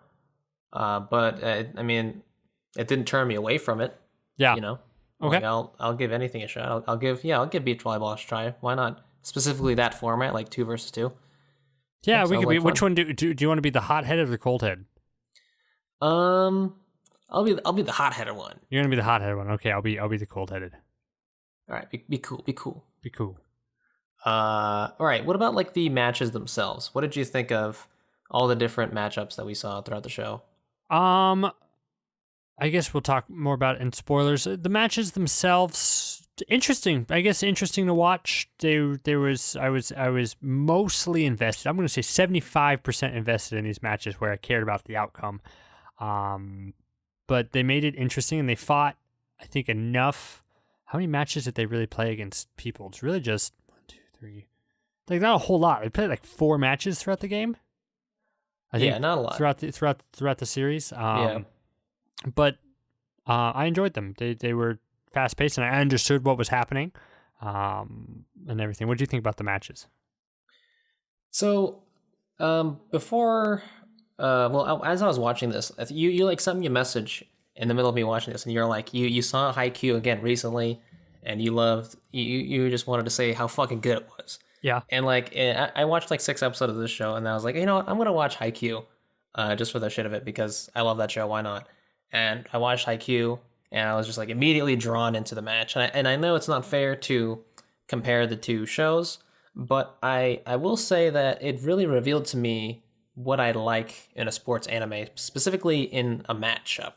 But I mean, it didn't turn me away from it. Yeah. You know, Okay. like I'll give anything a shot. I'll give beach volleyball a try. Why not? Specifically that format, like 2 versus 2. Yeah, we sounds could like be. Which fun. one do you want to be, the hot head or the cold head? I'll be the hot headed one. You're gonna be the hot headed one. Okay, I'll be the cold headed. All right, be cool. Be cool. Be cool. All right. What about like the matches themselves? What did you think of all the different matchups that we saw throughout the show? I guess we'll talk more about it in spoilers. The matches themselves, interesting. I guess interesting to watch. I was mostly invested. I'm going to say 75% invested in these matches where I cared about the outcome. But they made it interesting and they fought, I think, enough. How many matches did they really play against people? It's really just 1, 2, 3. Like not a whole lot. They played like 4 matches throughout the game. I think not a lot. throughout the series. Yeah. But I enjoyed them. They were fast paced, and I understood what was happening, and everything. What do you think about the matches? So, before, as I was watching this, you like sent me a message in the middle of me watching this, and you're like, you saw Haikyuu again recently, and you just wanted to say how fucking good it was. Yeah. And like, I watched like 6 episodes of this show, and I was like, you know what, I'm gonna watch Haikyuu, just for the shit of it because I love that show. Why not? And I watched Haikyuu, and I was just like immediately drawn into the match. And I know it's not fair to compare the 2 shows, but I will say that it really revealed to me what I like in a sports anime, specifically in a matchup.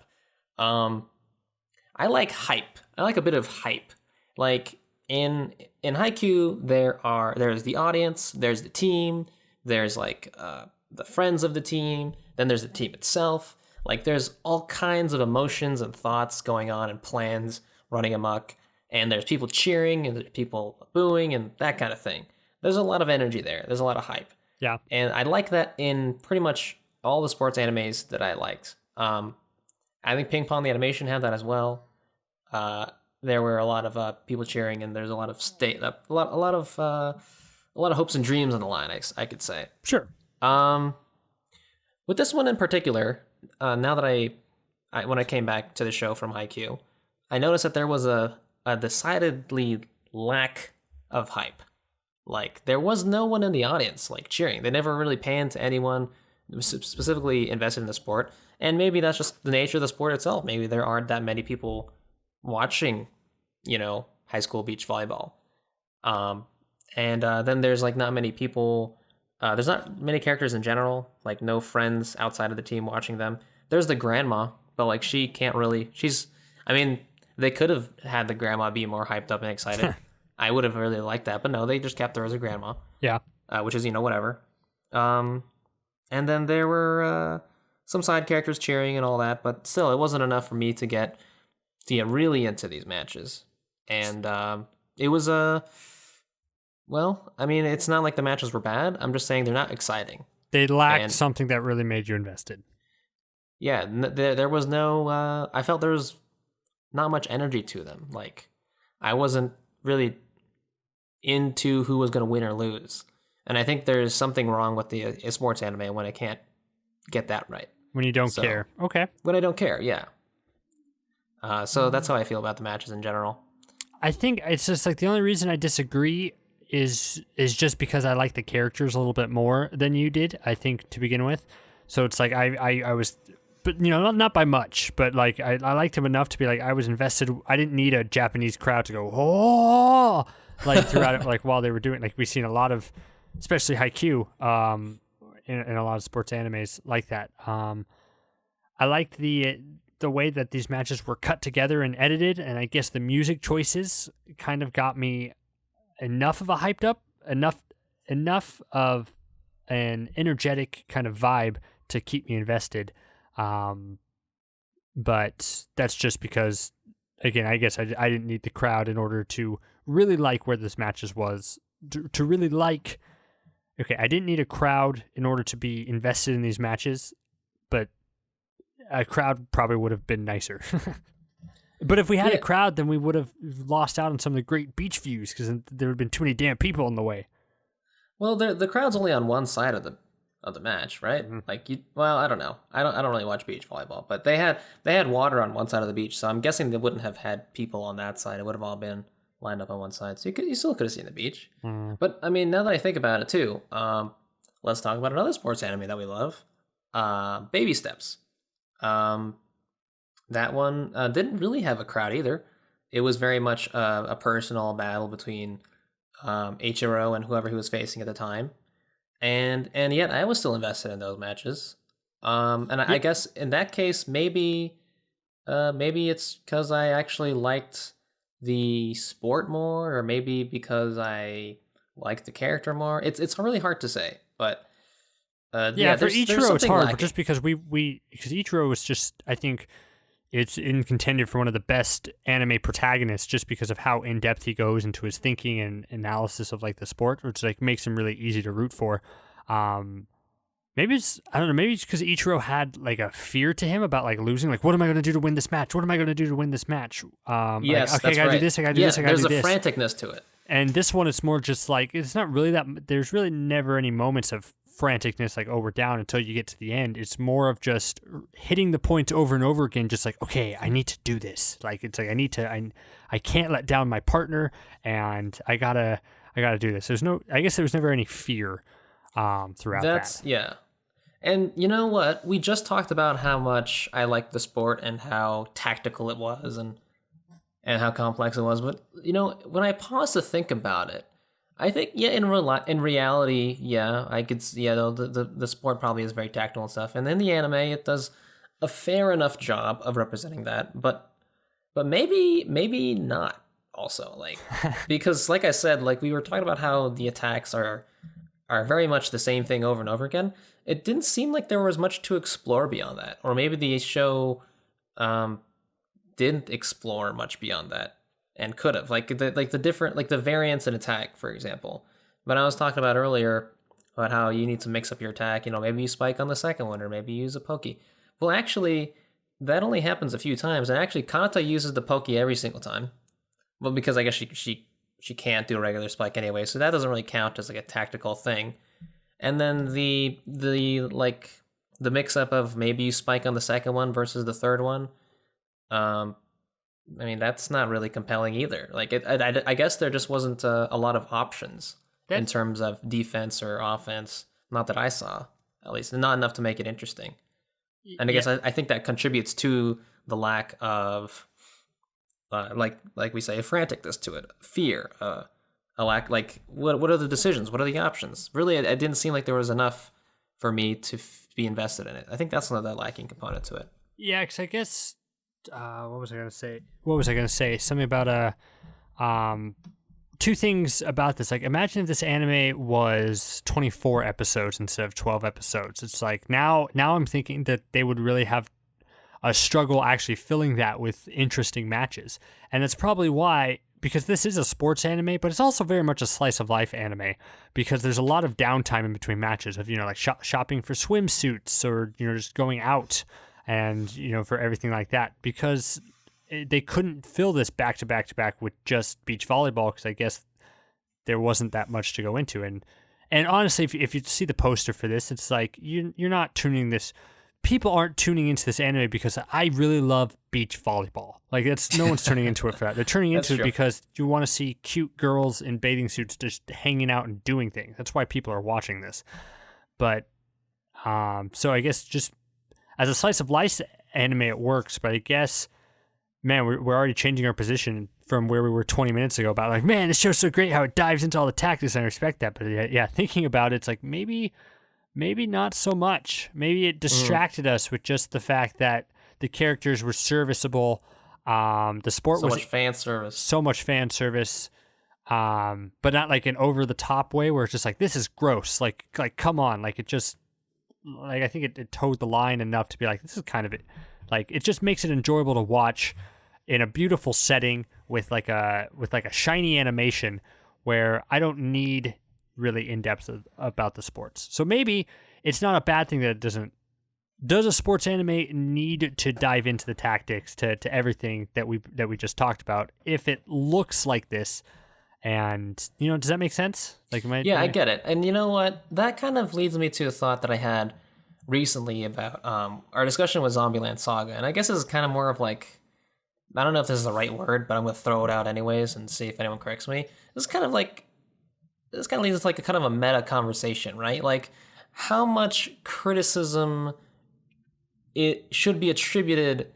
I like hype. I like a bit of hype. Like in Haikyuu, there's the audience, there's the team, there's like the friends of the team, then there's the team itself. Like there's all kinds of emotions and thoughts going on and plans running amok, and there's people cheering and there's people booing and that kind of thing. There's a lot of energy there. There's a lot of hype. Yeah. And I like that in pretty much all the sports animes that I liked. I think Ping Pong the animation had that as well. There were a lot of people cheering, and there's a lot of a lot of hopes and dreams on the line. I could say. Sure. With this one in particular, now that I when I came back to the show from Haikyuu, I noticed that there was a decidedly lack of hype. Like there was no one in the audience like cheering. They never really panned to anyone specifically invested in the sport, and maybe that's just the nature of the sport itself. Maybe there aren't that many people watching, high school beach volleyball. And then there's like not many people. There's not many characters in general, like no friends outside of the team watching them. There's the grandma, but like she can't really. They could have had the grandma be more hyped up and excited. I would have really liked that, but no, they just kept her as a grandma. Yeah. Which is, whatever. And then there were some side characters cheering and all that, but still, it wasn't enough for me to get really into these matches. And it was it's not like the matches were bad. I'm just saying they're not exciting. They lacked something that really made you invested. Yeah, there was no. I felt there was not much energy to them. Like, I wasn't really into who was going to win or lose. And I think there's something wrong with the sports anime when I can't get that right. When you don't care. Okay. When I don't care, yeah. So that's how I feel about the matches in general. I think it's just like the only reason I disagree is just because I like the characters a little bit more than you did, I think, to begin with. So it's like I was, but not by much, but like I liked him enough to be like I was invested. I didn't need a Japanese crowd to go oh like throughout it, like while they were doing. Like we've seen a lot of, especially Haikyuu, in a lot of sports animes like that. I liked the way that these matches were cut together and edited, and I guess the music choices kind of got me enough of a hyped up, enough of an energetic kind of vibe to keep me invested. But that's just because, again, I guess I didn't need the crowd in order to really like where this matches was, to really like. Okay, I didn't need a crowd in order to be invested in these matches, but a crowd probably would have been nicer. But if we had a crowd, then we would have lost out on some of the great beach views because there would have been too many damn people in the way. Well, the crowd's only on one side of the match, right? Mm-hmm. Like well, I don't know. I don't really watch beach volleyball, but they had water on one side of the beach, so I'm guessing they wouldn't have had people on that side. It would have all been lined up on one side, so you still could have seen the beach. Mm. But I mean, now that I think about it too, let's talk about another sports anime that we love, Baby Steps. That one didn't really have a crowd either. It was very much a personal battle between Ichiro and whoever he was facing at the time, and yet I was still invested in those matches. And I guess in that case, maybe it's because I actually liked the sport more, or maybe because I liked the character more. It's really hard to say, but Yeah, for there's Ichiro it's something hard, lacking. but just because because Ichiro was just, I think it's in contended for one of the best anime protagonists just because of how in depth he goes into his thinking and analysis of like the sport, which like makes him really easy to root for. Maybe it's, I don't know, maybe it's because Ichiro had like a fear to him about like losing. Like, what am I going to do to win this match? What am I going to do to win this match? Yes, like, okay, that's I gotta right. do this. I gotta do this. I gotta there's do a this. franticness to it. And this one, it's more just like, it's not really that, there's really never any moments of franticness, like, oh, we're down until you get to the end. It's more of just hitting the point over and over again, just like, okay, I need to do this. Like, it's like, I can't let down my partner, and I gotta do this. I guess there was never any fear throughout that. Yeah. And you know what? We just talked about how much I liked the sport and how tactical it was and how complex it was. But you know, when I pause to think about it, I think in reality, yeah, I could see, yeah, the sport probably is very tactical and stuff. And in the anime, it does a fair enough job of representing that. But maybe not also, like, because like I said, like we were talking about how the attacks are very much the same thing over and over again. It didn't seem like there was much to explore beyond that, or maybe the show didn't explore much beyond that and could have, like the different, like the variance in attack, for example. But I was talking about earlier about how you need to mix up your attack. You know, maybe you spike on the second one, or maybe you use a pokey. Well, actually, that only happens a few times, and actually, Kanata uses the pokey every single time. Well, because I guess she can't do a regular spike anyway, so that doesn't really count as like a tactical thing. And then the mix up of maybe you spike on the second one versus the third one. I mean, that's not really compelling either. Like, I guess there just wasn't a lot of options in terms of defense or offense. Not that I saw, at least, not enough to make it interesting. And I guess I think that contributes to the lack of, like we say, a franticness to it, fear, a lack, like, what are the decisions? What are the options? Really, it didn't seem like there was enough for me to be invested in it. I think that's another lacking component to it. Yeah, because I guess, what was I going to say? Something about two things about this. Like, imagine if this anime was 24 episodes instead of 12 episodes. It's like, now I'm thinking that they would really have a struggle actually filling that with interesting matches. And that's probably why, because this is a sports anime, but it's also very much a slice of life anime, because there's a lot of downtime in between matches of, you know, like shopping for swimsuits, or, you know, just going out and, you know, for everything like that, because they couldn't fill this back to back with just beach volleyball, because I guess there wasn't that much to go into. And honestly, if you see the poster for this, it's like you're not tuning this. People aren't tuning into this anime because I really love beach volleyball. Like, that's, no one's turning into it for that. They're turning into it because you want to see cute girls in bathing suits just hanging out and doing things. That's why people are watching this. But so I guess just as a slice of life anime, it works. But I guess, man, we're already changing our position from where we were 20 minutes ago about, like, man, this show's so great how it dives into all the tactics, and I respect that. But yeah, thinking about it, it's like maybe not so much. Maybe it distracted us with just the fact that the characters were serviceable. The sport was so much fan service, but not like an over the top way where it's just like, this is gross. Like come on. Like, it just, like, I think it towed the line enough to be like, this is kind of it. Like, it just makes it enjoyable to watch in a beautiful setting with like a shiny animation where I don't need really in-depth about the sports. So maybe it's not a bad thing that it doesn't. Does a sports anime need to dive into the tactics, to everything that we just talked about? If it looks like this And does that make sense? Like, I get it. And you know what? That kind of leads me to a thought that I had recently about our discussion with Zombieland Saga. And I guess this is kind of more of like, I don't know if this is the right word, but I'm going to throw it out anyways and see if anyone corrects me. This kind of leads to like a kind of a meta conversation, right? Like how much criticism it should be attributed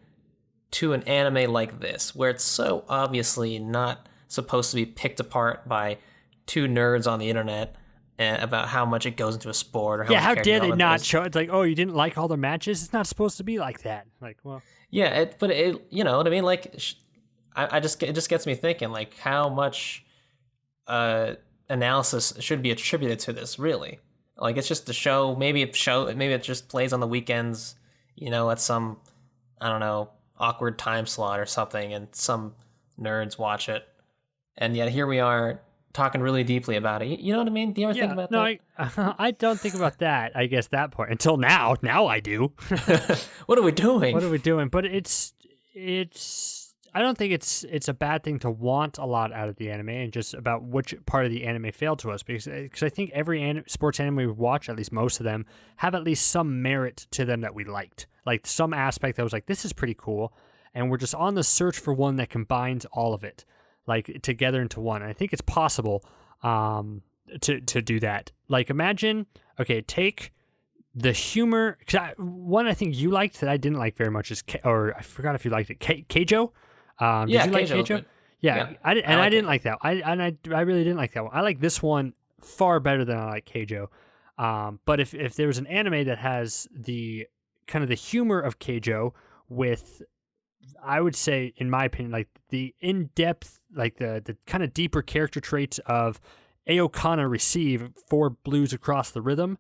to an anime like this, where it's so obviously not supposed to be picked apart by two nerds on the internet about how much it goes into a sport or how much how dare they not is. show it? It's like, oh, you didn't like all the matches? It's not supposed to be like that. Like, well, yeah, but you know what I mean? Like, it just gets me thinking, like, how much analysis should be attributed to this, really? Like, it's just the show. Maybe it just plays on the weekends, at some, I don't know, awkward time slot or something, and some nerds watch it. And yet here we are talking really deeply about it. You know what I mean? Do you ever think about that? No, I don't think about that, I guess, that point. Until now. Now I do. What are we doing? But it's I don't think it's a bad thing to want a lot out of the anime and just about which part of the anime failed to us. Because I think every sports anime we watch, at least most of them, have at least some merit to them that we liked. Like some aspect that was like, this is pretty cool. And we're just on the search for one that combines all of it, like together into one. And I think it's possible to do that. Like imagine, okay, take the humor. One I think you liked that I didn't like very much is, or I forgot if you liked it, Keijo. Did you like Keijo? Yeah, I didn't like that. I really didn't like that one. I like this one far better than I like Keijo. But if there was an anime that has the kind of the humor of Keijo with, I would say, in my opinion, like the in-depth, like the kind of deeper character traits of Harukana Receive, 4 Blues Across the Rhythm,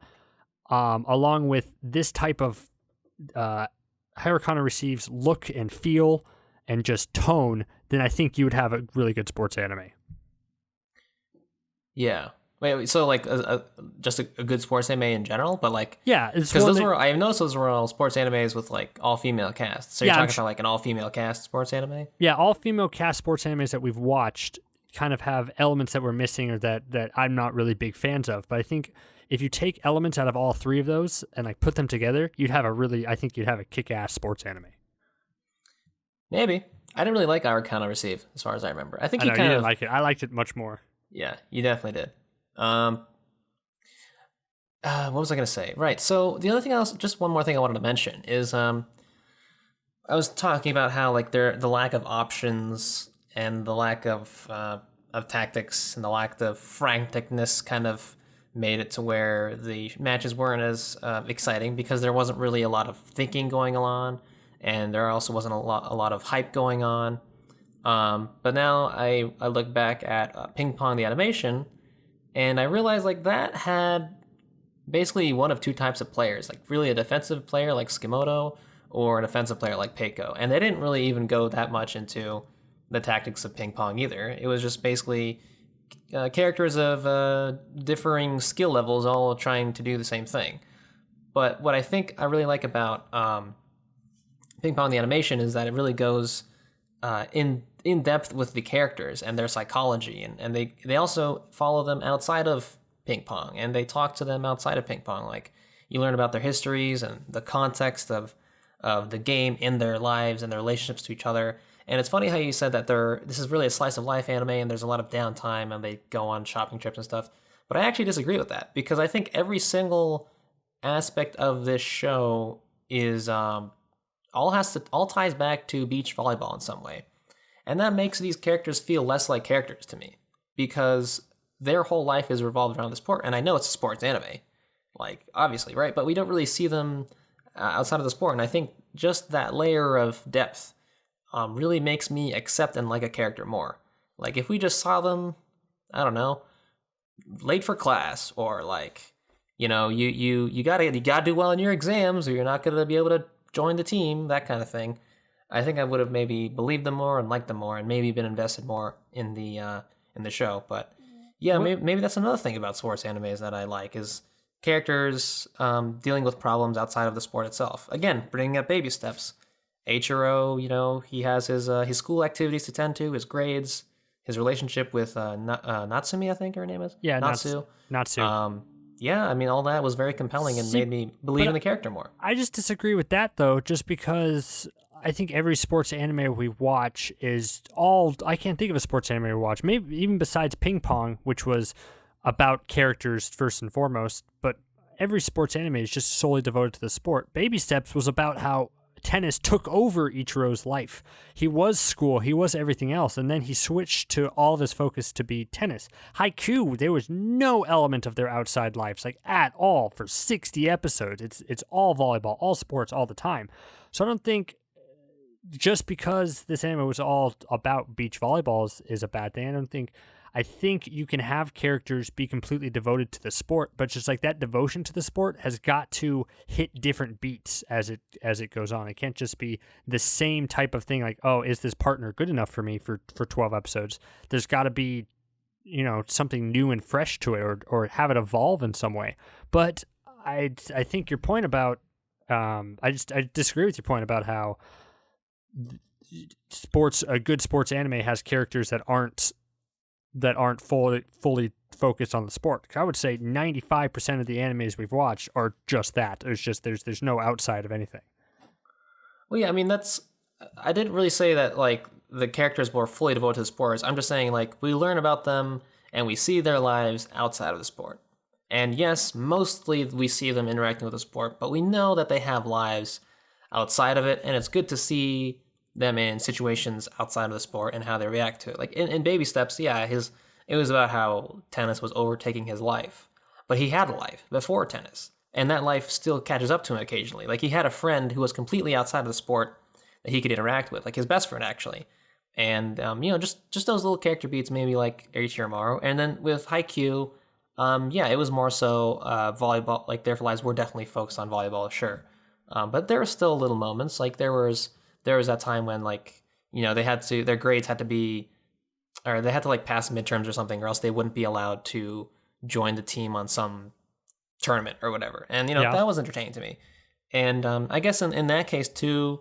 along with this type of Harukana Receive's look and feel and just tone, then I think you would have a really good sports anime. Yeah. Wait, so like just a good sports anime in general, but like because I've noticed those were all sports animes with like all female casts. So you're talking about like an all female cast sports anime? Yeah, all female cast sports animes that we've watched kind of have elements that we're missing or that I'm not really big fans of. But I think if you take elements out of all 3 of those and like put them together, you'd have a kick-ass sports anime. Maybe. I didn't really like Harukana Receive, as far as I remember. I think you didn't like it. I liked it much more. Yeah, you definitely did. What was I going to say? Right. So the other thing just one more thing I wanted to mention is, I was talking about how like the lack of options and the lack of tactics and the lack of franticness kind of made it to where the matches weren't as exciting because there wasn't really a lot of thinking going on, and there also wasn't a lot of hype going on. But now I look back at Ping Pong the animation, and I realized like that had basically one of 2 types of players, like really a defensive player like Skimoto or an offensive player like Peiko. And they didn't really even go that much into the tactics of ping pong either. It was just basically characters of differing skill levels all trying to do the same thing. But what I think I really like about Ping Pong the animation is that it really goes in depth with the characters and their psychology, and they also follow them outside of ping pong, and they talk to them outside of ping pong. Like you learn about their histories and the context of the game in their lives and their relationships to each other. And it's funny how you said that this is really a slice of life anime and there's a lot of downtime and they go on shopping trips and stuff. But I actually disagree with that, because I think every single aspect of this show is all ties back to beach volleyball in some way. And that makes these characters feel less like characters to me, because their whole life is revolved around the sport. And I know it's a sports anime, like obviously, right? But we don't really see them outside of the sport. And I think just that layer of depth really makes me accept and like a character more. Like if we just saw them, I don't know, late for class, or like, you gotta do well in your exams or you're not gonna be able to join the team, that kind of thing, I think I would have maybe believed them more and liked them more and maybe been invested more in the show. But yeah, maybe that's another thing about sports animes that I like, is characters dealing with problems outside of the sport itself. Again, bringing up baby steps. Eiichiro, he has his school activities to tend to, his grades, his relationship with Natsumi, I think her name is. Yeah, Natsu. Natsu. Yeah, I mean, all that was very compelling and made me believe in the character more. I just disagree with that, though, just because I think every sports anime we watch is all... I can't think of a sports anime we watch, maybe even besides Ping Pong, which was about characters first and foremost, but every sports anime is just solely devoted to the sport. Baby Steps was about how tennis took over Ichiro's life. He was school, he was everything else, and then he switched to all of his focus to be tennis. Haikyuu, there was no element of their outside lives, like at all, for 60 episodes. It's all volleyball, all sports, all the time. So I don't think just because this anime was all about beach volleyball is a bad thing. I think you can have characters be completely devoted to the sport, but just like that devotion to the sport has got to hit different beats as it goes on. It can't just be the same type of thing like, oh, is this partner good enough for me for 12 episodes? There's got to be, something new and fresh to it or have it evolve in some way. But I think your point about, I disagree with your point about how a good sports anime has characters that aren't fully focused on the sport. I would say 95% of the animes we've watched are just that. It's just there's no outside of anything. Well, yeah, I mean I didn't really say that like the characters were fully devoted to the sports. I'm just saying like we learn about them and we see their lives outside of the sport. And yes, mostly we see them interacting with the sport, but we know that they have lives outside of it, and it's good to see them in situations outside of the sport and how they react to it. Like in Baby Steps, yeah, it was about how tennis was overtaking his life. But he had a life before tennis, and that life still catches up to him occasionally. Like he had a friend who was completely outside of the sport that he could interact with, like his best friend actually. And just those little character beats made me like Eiichiro. And then with Haikyuu, it was more so volleyball. Like their lives were definitely focused on volleyball, sure. But there were still little moments. Like there was that time when their grades had to be, or they had to like pass midterms or something, or else they wouldn't be allowed to join the team on some tournament or whatever. And that was entertaining to me. And I guess in that case too,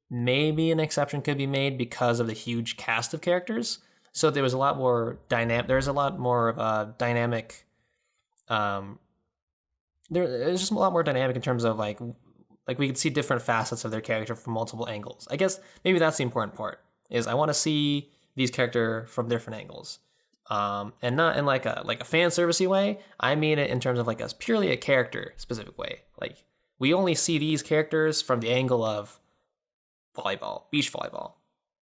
maybe an exception could be made because of the huge cast of characters. So there was a lot more dynamic. There's a lot more of a dynamic. There's just a lot more dynamic in terms of like we could see different facets of their character from multiple angles. I guess maybe that's the important part, is I want to see these characters from different angles. And not in like a fan-servicey way. I mean it in terms of like purely a character specific way. Like we only see these characters from the angle of volleyball, beach volleyball.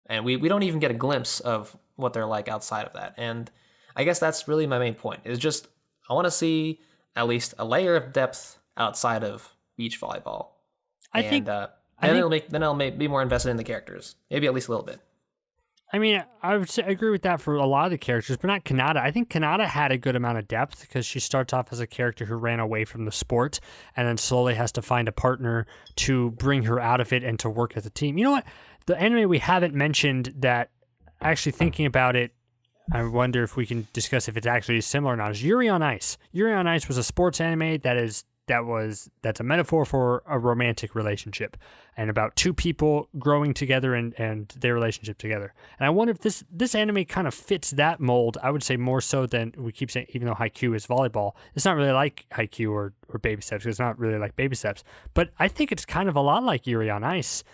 And we don't even get a glimpse of what they're like outside of that. And I guess that's really my main point, is just I want to see at least a layer of depth outside of beach volleyball. I'll be more invested in the characters, maybe at least a little bit. I mean, I would say I agree with that for a lot of the characters, but not Kanata. I think Kanata had a good amount of depth because she starts off as a character who ran away from the sport and then slowly has to find a partner to bring her out of it and to work as a team. You know what? The anime we haven't mentioned that, actually thinking about it, I wonder if we can discuss if it's actually similar or not, is Yuri on Ice. Yuri on Ice was a sports anime that's a metaphor for a romantic relationship and about two people growing together and their relationship together. And I wonder if this anime kind of fits that mold. I would say more so than we keep saying, even though Haikyuu is volleyball, it's not really like Haikyuu or Baby Steps. It's not really like Baby Steps, but I think it's kind of a lot like Yuri on Ice.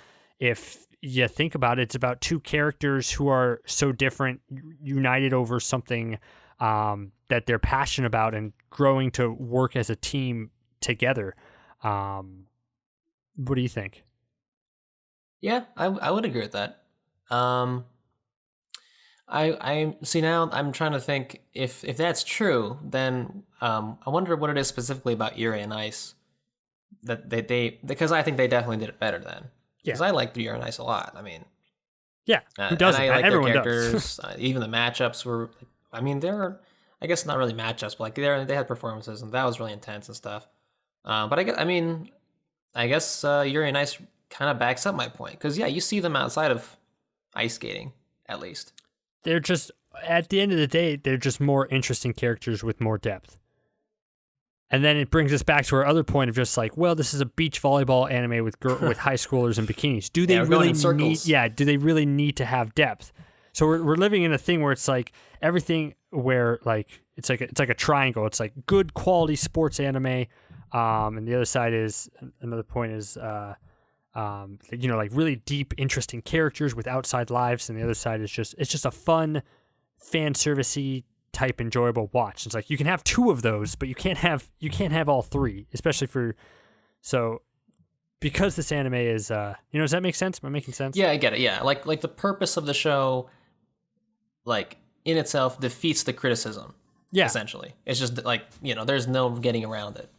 If you think about it, it's about two characters who are so different, united over something that they're passionate about and growing to work as a team together. What do you think? Yeah, I would agree with that. I see now. I'm trying to think if that's true. Then I wonder what it is specifically about Yuri and Ice that they because I think they definitely did it better then. Because I liked Yuri and Ice a lot. I mean, yeah, who doesn't? And I like Everyone their characters. Even the matchups were. I mean, they're. I guess not really matchups, but like they had performances, and that was really intense and stuff. But I guess Yuri and Ice kind of backs up my point, because you see them outside of ice skating, at least. They're just, at the end of the day, they're just more interesting characters with more depth. And then it brings us back to our other point of just like, well, this is a beach volleyball anime with high schoolers in bikinis. Do they really need? Yeah, do they really need to have depth? So we're living in a thing where it's like everything where like it's like a triangle. It's like good quality sports anime, and the other side is another point is like really deep, interesting characters with outside lives, and the other side is just a fun, fan servicey type enjoyable watch. It's like you can have two of those, but you can't have all three, especially because this anime is does that make sense? Am I making sense? Yeah, I get it. Yeah, like the purpose of the show, like in itself, defeats the criticism. Yeah, essentially, it's just like there's no getting around it.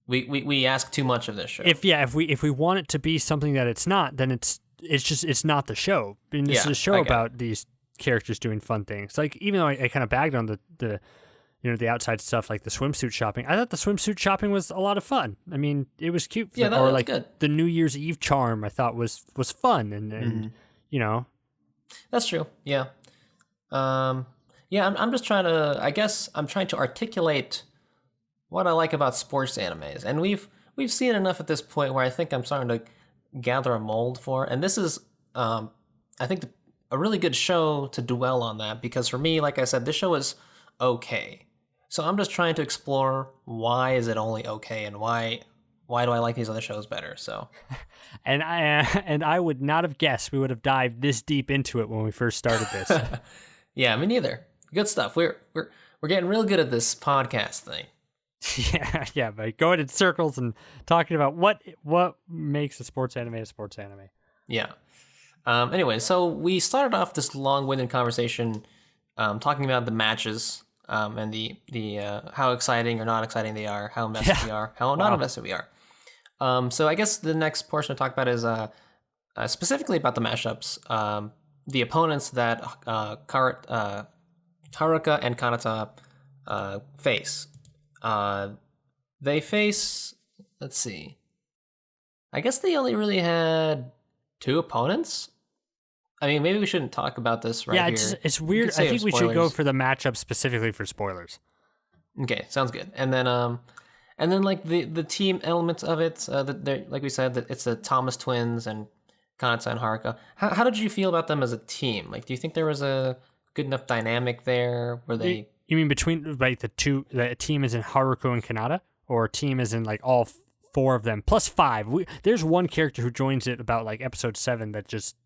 We ask too much of this show. If we want it to be something that it's not, then it's not the show. I mean, this is a show about these characters doing fun things. Like even though I kind of bagged on the outside stuff like the swimsuit shopping, I thought the swimsuit shopping was a lot of fun. I mean, it was cute. Yeah, that was like good. The New Year's Eve charm I thought was fun and That's true. Yeah. I'm just trying to. I guess I'm trying to articulate what I like about sports animes, and we've seen enough at this point where I think I'm starting to gather a mold for. And this is, I think, a really good show to dwell on that, because for me, like I said, this show is okay. So I'm just trying to explore why is it only okay, and why do I like these other shows better? So, and I would not have guessed we would have dived this deep into it when we first started this. Yeah, me neither. Good stuff. We're getting real good at this podcast thing. Yeah, by going in circles and talking about what makes a sports anime a sports anime. Yeah. Anyway, so we started off this long-winded conversation talking about the matches and the how exciting or not exciting they are, how invested we are, how not invested we are. So I guess the next portion to talk about is specifically about the mashups, the opponents that Haruka and Kanata face. They face, let's see, I guess they only really had two opponents. I mean, maybe we shouldn't talk about this here. Yeah, it's weird. I think we should go for the matchup specifically for spoilers. Okay, sounds good. And then like the team elements of it, like we said, that it's the Thomas twins and Kanata and Haruka. How did you feel about them as a team? Like, do you think there was a good enough dynamic there where they... You mean between like the team is in Haruka and Kanata, or team is in like all four of them plus five? There's one character who joins it about like episode 7 that just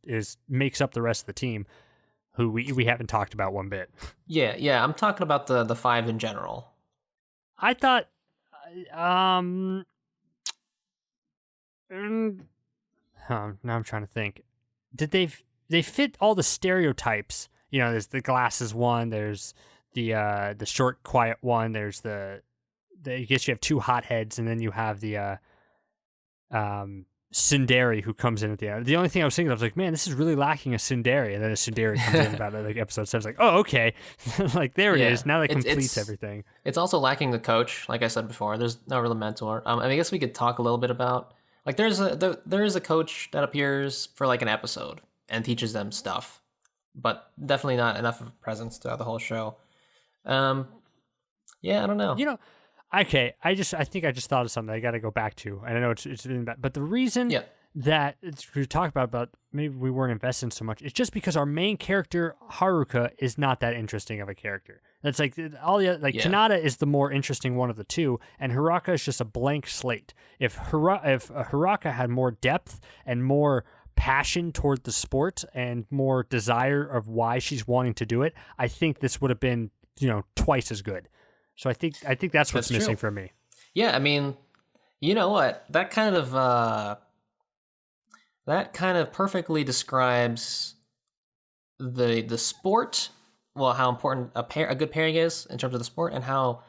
makes up the rest of the team, who we haven't talked about one bit. Yeah. I'm talking about the 5 in general. I thought, now I'm trying to think. Did they fit all the stereotypes? There's the glasses one. There's the short, quiet one. There's I guess you have 2 hotheads, and then you have the tsundere who comes in at the end. The only thing I was thinking of was like, man, this is really lacking a tsundere, and then a tsundere comes in about like episode 7. It's like, oh, okay, like there it is. Now that completes everything. It's also lacking the coach, like I said before. There's no real mentor. I guess we could talk a little bit about like there is a coach that appears for like an episode and teaches them stuff, but definitely not enough of a presence throughout the whole show. Yeah, I don't know. Okay, I think I just thought of something I got to go back to. And I know it's been bad, but the reason that we talk about maybe we weren't invested so much, it's just because our main character Haruka is not that interesting of a character. That's like all the Kanata is the more interesting one of the two, and Haruka is just a blank slate. If Haruka had more depth and more passion toward the sport and more desire of why she's wanting to do it, I think this would have been twice as good. So I think that's what's missing for me. Yeah, I mean, you know what? That kind of perfectly describes the sport. Well, how important a good pairing is in terms of the sport, and how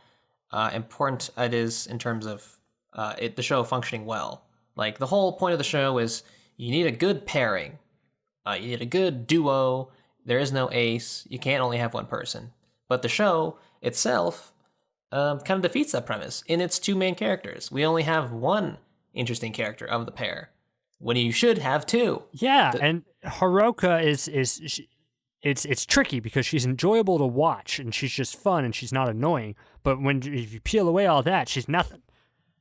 important it is in terms of the show functioning well. Like the whole point of the show is you need a good pairing. You need a good duo. There is no ace. You can't only have one person. But the show itself kind of defeats that premise in its 2 main characters. We only have one interesting character of the pair, when you should have 2. Yeah, and Haruka it's tricky because she's enjoyable to watch and she's just fun and she's not annoying. But if you peel away all that, she's nothing.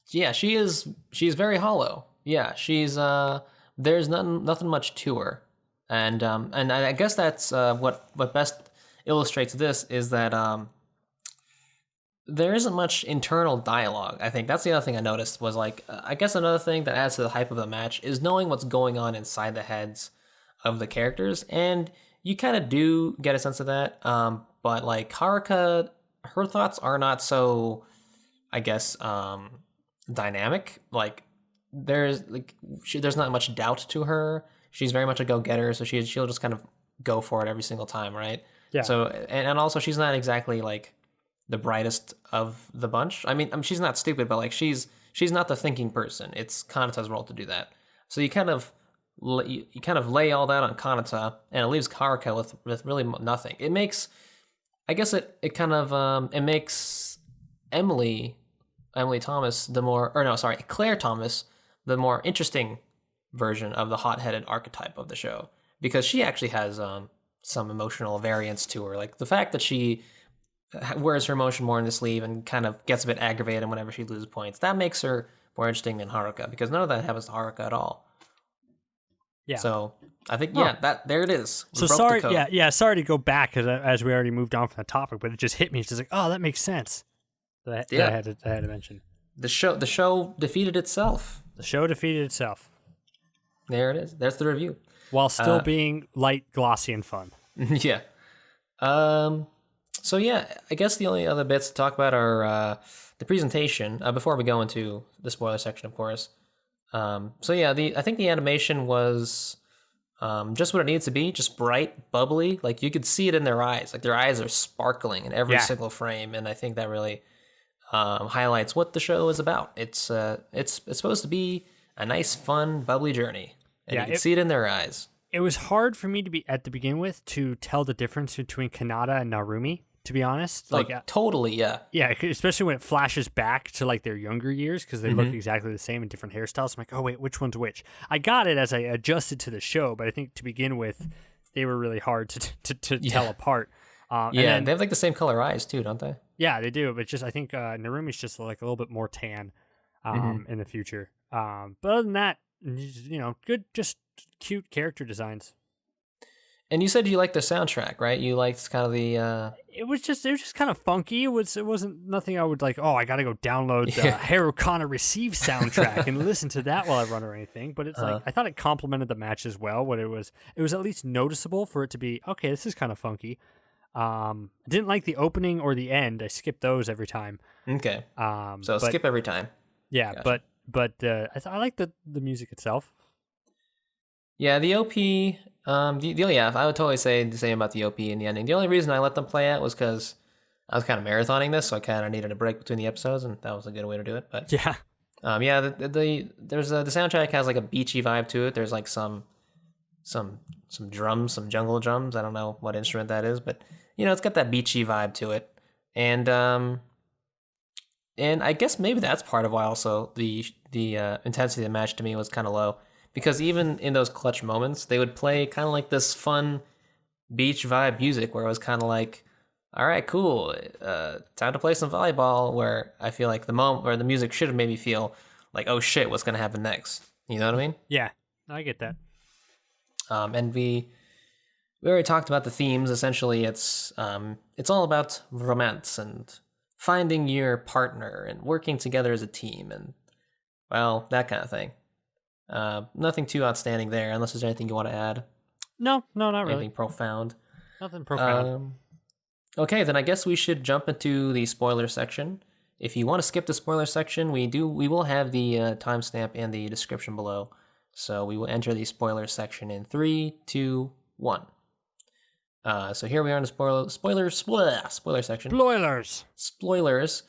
Yeah, she's very hollow. Yeah, she's there's nothing much to her. And I guess that's what best illustrates this is that there isn't much internal dialogue. I think that's the other thing I noticed was like I guess another thing that adds to the hype of the match is knowing what's going on inside the heads of the characters, and you kind of do get a sense of that. But like Haruka, her thoughts are not so, I guess, dynamic. Like there's not much doubt to her. She's very much a go-getter, so she'll just kind of go for it every single time, right? Yeah. So and also she's not exactly like the brightest of the bunch. I mean, she's not stupid, but like she's not the thinking person. It's Kanata's role to do that. So you kind of lay all that on Kanata, and it leaves Haruka with really nothing. It makes, I guess it kind of it makes Emily Thomas Claire Thomas the more interesting version of the hot-headed archetype of the show, because she actually has some emotional variance to her, like the fact that she wears her emotion more in the sleeve and kind of gets a bit aggravated whenever she loses points. That makes her more interesting than Haruka, because none of that happens to Haruka at all. Yeah. So I think there it is. So sorry, sorry to go back as we already moved on from the topic, but it just hit me. It's just like, oh, that makes sense. That I had to mention. The show defeated itself. The show defeated itself. There it is. There's the review. While still being light, glossy, and fun. Yeah. So yeah, I guess the only other bits to talk about are the presentation. Before we go into the spoiler section, of course. So yeah, I think the animation was just what it needs to be, just bright, bubbly. Like you could see it in their eyes. Like their eyes are sparkling in every single frame, and I think that really highlights what the show is about. It's supposed to be a nice, fun, bubbly journey, and you can see it in their eyes. It was hard for me to begin with to tell the difference between Kanata and Narumi, to be honest. Like totally, yeah. Yeah, especially when it flashes back to like their younger years, because they look exactly the same in different hairstyles. I'm like, oh wait, which one's which? I got it as I adjusted to the show, but I think to begin with, they were really hard to tell apart. They have like the same color eyes too, don't they? Yeah, they do. But just I think Narumi's just like a little bit more tan in the future. But other than that, good, just cute character designs. And you said you liked the soundtrack, right? You liked kind of the. It was just kind of funky. It wasn't nothing I would like. Oh, I gotta go download the Harukana Receive soundtrack and listen to that while I run or anything. But it's like I thought it complemented the match as well. What it was at least noticeable for it to be okay. This is kind of funky. Didn't like the opening or the end. I skipped those every time. Okay. Skip every time. Yeah, gotcha. but I like the music itself. Yeah, the OP. I would totally say the same about the OP and the ending. The only reason I let them play it was because I was kind of marathoning this, so I kind of needed a break between the episodes, and that was a good way to do it. But yeah, the soundtrack has like a beachy vibe to it. There's like some drums, some jungle drums. I don't know what instrument that is, but it's got that beachy vibe to it, and I guess maybe that's part of why also the intensity of the match to me was kind of low. Because even in those clutch moments, they would play kind of like this fun beach vibe music where it was kind of like, all right, cool, time to play some volleyball, where I feel like the moment where the music should have made me feel like, oh shit, what's going to happen next? You know what I mean? Yeah, I get that. And we already talked about the themes. Essentially, it's all about romance and finding your partner and working together as a team and, well, that kind of thing. Nothing too outstanding there, unless there's anything you want to add. No, not really. Anything profound. Nothing profound. Okay, then I guess we should jump into the spoiler section. If you want to skip the spoiler section, we will have the timestamp in the description below. So we will enter the spoiler section in 3, 2, 1. So here we are in the spoiler section. Spoilers.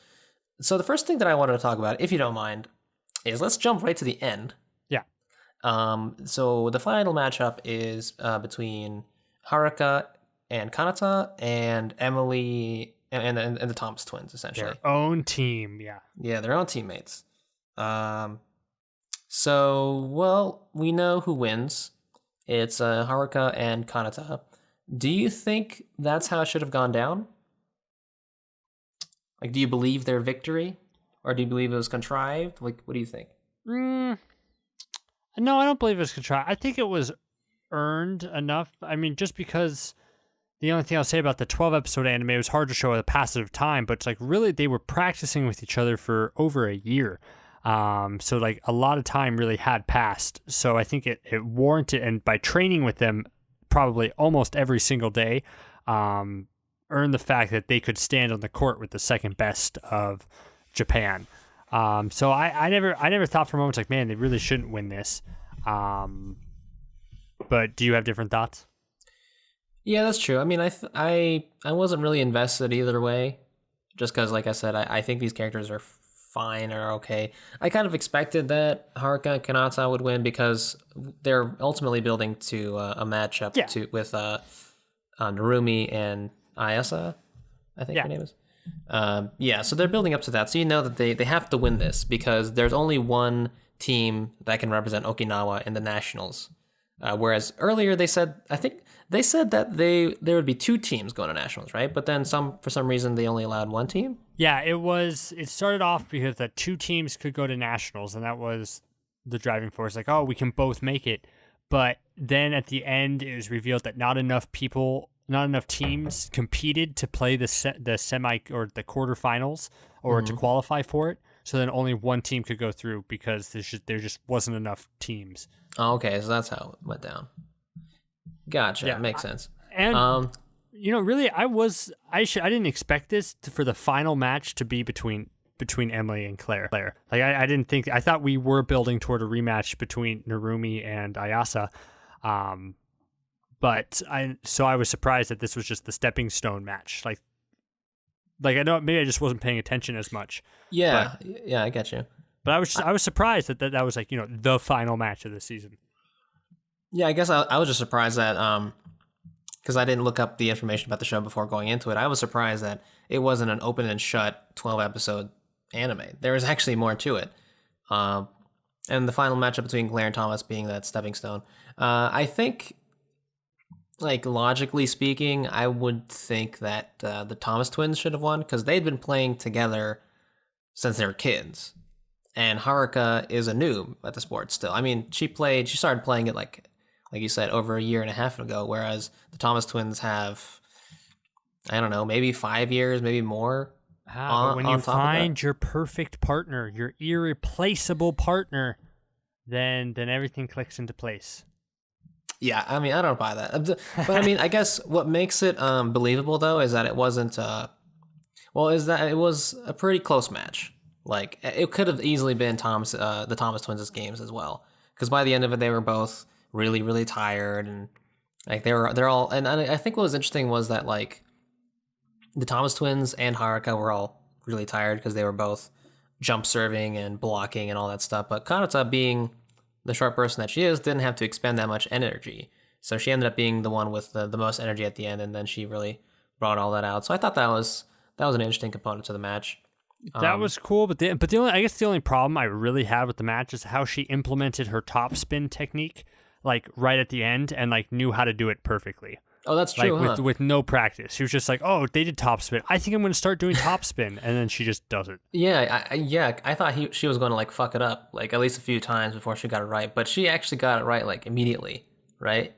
So the first thing that I wanted to talk about, if you don't mind, is let's jump right to the end. So the final matchup is between Haruka and Kanata and Emily and the Thomas twins, essentially. Their own team, yeah. Yeah, their own teammates. So, well, we know who wins. It's Haruka and Kanata. Do you think that's how it should have gone down? Like, do you believe their victory? Or do you believe it was contrived? Like, what do you think? No, I don't believe it was contrived. I think it was earned enough. I mean, just because the only thing I'll say about the 12-episode anime, it was hard to show the passage of time, but it's like really they were practicing with each other for over a year. So like a lot of time really had passed. So I think it warranted, and by training with them probably almost every single day, earned the fact that they could stand on the court with the second best of Japan. So I never thought for a moment like, man, they really shouldn't win this. But do you have different thoughts? Yeah, that's true. I mean, I wasn't really invested either way, just because, like I said, I think these characters are fine or okay. I kind of expected that Haruka and Kanata would win because they're ultimately building to a matchup with Narumi and Ayasa, I think her name is. So they're building up to that. So you know that they have to win this because there's only one team that can represent Okinawa in the nationals. Whereas earlier they said, I think they said that there would be two teams going to nationals, right? But then for some reason they only allowed one team. Yeah, it started off because the two teams could go to nationals, and that was the driving force. Like, oh, we can both make it. But then at the end, it was revealed that not enough teams competed to play the semi or the quarterfinals or to qualify for it. So then only one team could go through because there just wasn't enough teams. Oh, okay, so that's how it went down. Gotcha. Yeah, makes sense. And really, I didn't expect this for the final match to be between Emily and Claire. Like I didn't think. I thought we were building toward a rematch between Narumi and Ayasa. But I was surprised that this was just the stepping stone match. Like I know maybe I just wasn't paying attention as much. Yeah, I get you. But I was surprised that was like, the final match of the season. Yeah, I guess I was just surprised that because I didn't look up the information about the show before going into it. I was surprised that it wasn't an open and shut 12-episode anime. There was actually more to it. And the final matchup between Claire and Thomas being that stepping stone. I think, like, logically speaking, I would think that the Thomas twins should have won because they'd been playing together since they were kids. And Haruka is a noob at the sport still. I mean, she started playing it like you said, over a year and a half ago, whereas the Thomas twins have, I don't know, maybe 5 years, maybe more. But when you find your perfect partner, your irreplaceable partner, then everything clicks into place. Yeah, I mean, I don't buy that. But I mean, I guess what makes it believable, though, is that it wasn't, is that it was a pretty close match. Like, it could have easily been the Thomas twins' games as well. Because by the end of it, they were both really, really tired, and like they're all. And I think what was interesting was that like the Thomas twins and Haruka were all really tired because they were both jump serving and blocking and all that stuff. But Kanata, being the short person that she is, didn't have to expend that much energy, so she ended up being the one with the most energy at the end, and then she really brought all that out. So I thought that was an interesting component to the match. That was cool, but the only problem I really had with the match is how she implemented her top spin technique, like right at the end, and like knew how to do it perfectly. Oh, that's true. Like with no practice, she was just like, "Oh, they did top spin. I think I'm going to start doing top spin," and then she just does it. Yeah, I thought she was going to like fuck it up like at least a few times before she got it right, but she actually got it right like immediately, right?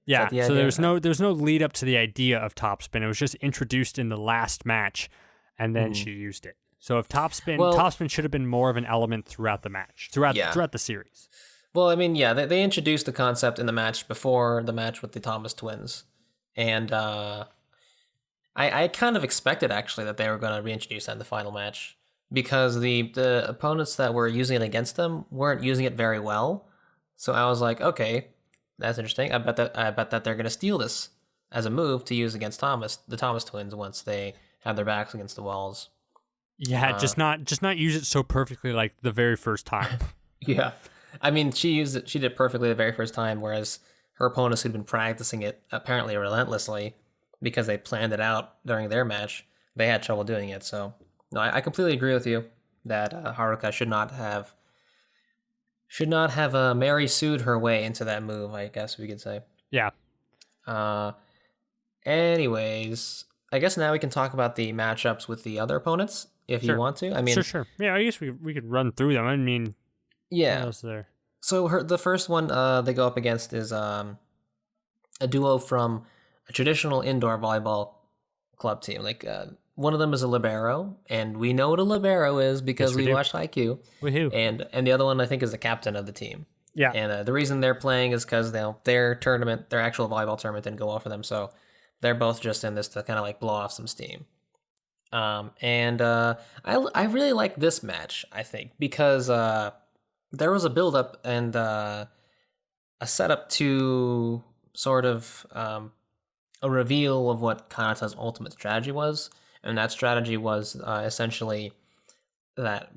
Yeah. So there's no lead up to the idea of top spin. It was just introduced in the last match, and then she used it. So if top spin should have been more of an element throughout the match, throughout the series. Well, I mean, yeah, they introduced the concept in the match before the match with the Thomas twins, and I kind of expected actually that they were going to reintroduce that in the final match because the opponents that were using it against them weren't using it very well. So I was like, okay, that's interesting. I bet that they're going to steal this as a move to use against the Thomas twins once they have their backs against the walls. Yeah, just not use it so perfectly like the very first time. Yeah. I mean, she did it perfectly the very first time, whereas her opponents who'd been practicing it apparently relentlessly because they planned it out during their match, they had trouble doing it. So, no, I completely agree with you that Haruka should not have Mary sued her way into that move, I guess we could say. Yeah. Anyways, I guess now we can talk about the matchups with the other opponents. If you want to, I mean, sure. Yeah, I guess we could run through them. I mean, yeah. What else is there? So the first one they go up against is a duo from a traditional indoor volleyball club team. Like one of them is a libero, and we know what a libero is because Yes, we we do. watched Haikyuu. Woohoo. And the other one I think is the captain of the team. Yeah. And the reason they're playing is because their tournament, their actual volleyball tournament, didn't go well for them. So they're both just in this to kind of like blow off some steam. I really like this match, I think, because there was a build up and a setup to sort of a reveal of what Kanata's ultimate strategy was. And that strategy was essentially that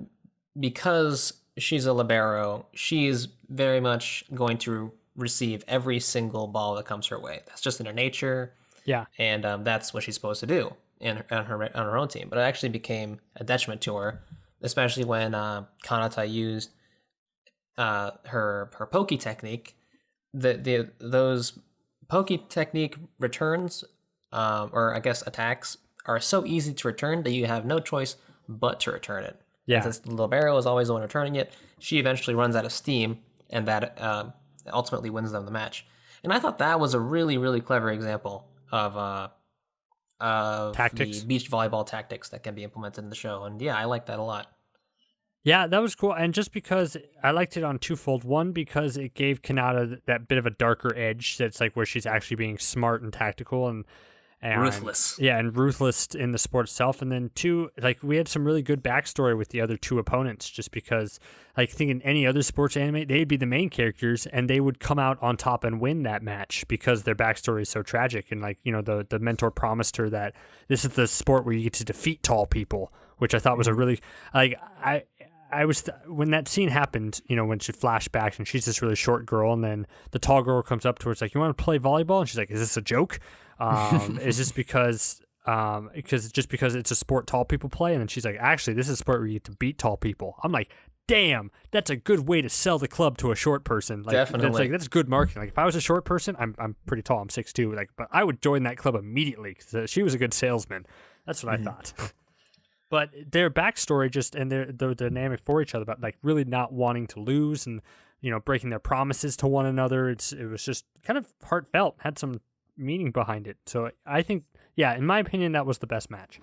because she's a libero, she's very much going to receive every single ball that comes her way. That's just in her nature. Yeah. And that's what she's supposed to do on her own team. But it actually became a detriment to her, especially when Kanata used her pokey technique. Those pokey technique returns, or I guess attacks, are so easy to return that you have no choice but to return it. Yeah. And since libero is always the one returning it, she eventually runs out of steam, and that ultimately wins them the match. And I thought that was a really, really clever example of Tactics. the beach volleyball tactics that can be implemented in the show. And yeah, I like that a lot. Yeah, that was cool. And just because I liked it on twofold. One, because it gave Kanata that bit of a darker edge that's like where she's actually being smart and tactical and Ruthless. Yeah, and ruthless in the sport itself. And then two, like we had some really good backstory with the other two opponents just because like thinking any other sports anime, they'd be the main characters and they would come out on top and win that match because their backstory is so tragic. And like, the mentor promised her that this is the sport where you get to defeat tall people, which I thought was a really I was when that scene happened, when she flashed back and she's this really short girl, and then the tall girl comes up to her, it's like, "You want to play volleyball?" And she's like, "Is this a joke? Is this because it's a sport tall people play?" And then she's like, "Actually, this is a sport where you get to beat tall people." I'm like, "Damn, that's a good way to sell the club to a short person." Like, Definitely, that's good marketing. Like, if I was a short person, I'm pretty tall, I'm 6'2", like, but I would join that club immediately because she was a good salesman. That's what I thought. But their backstory and their dynamic for each other about like really not wanting to lose and breaking their promises to one another. It was just kind of heartfelt, had some meaning behind it. So I think, yeah, in my opinion, that was the best match.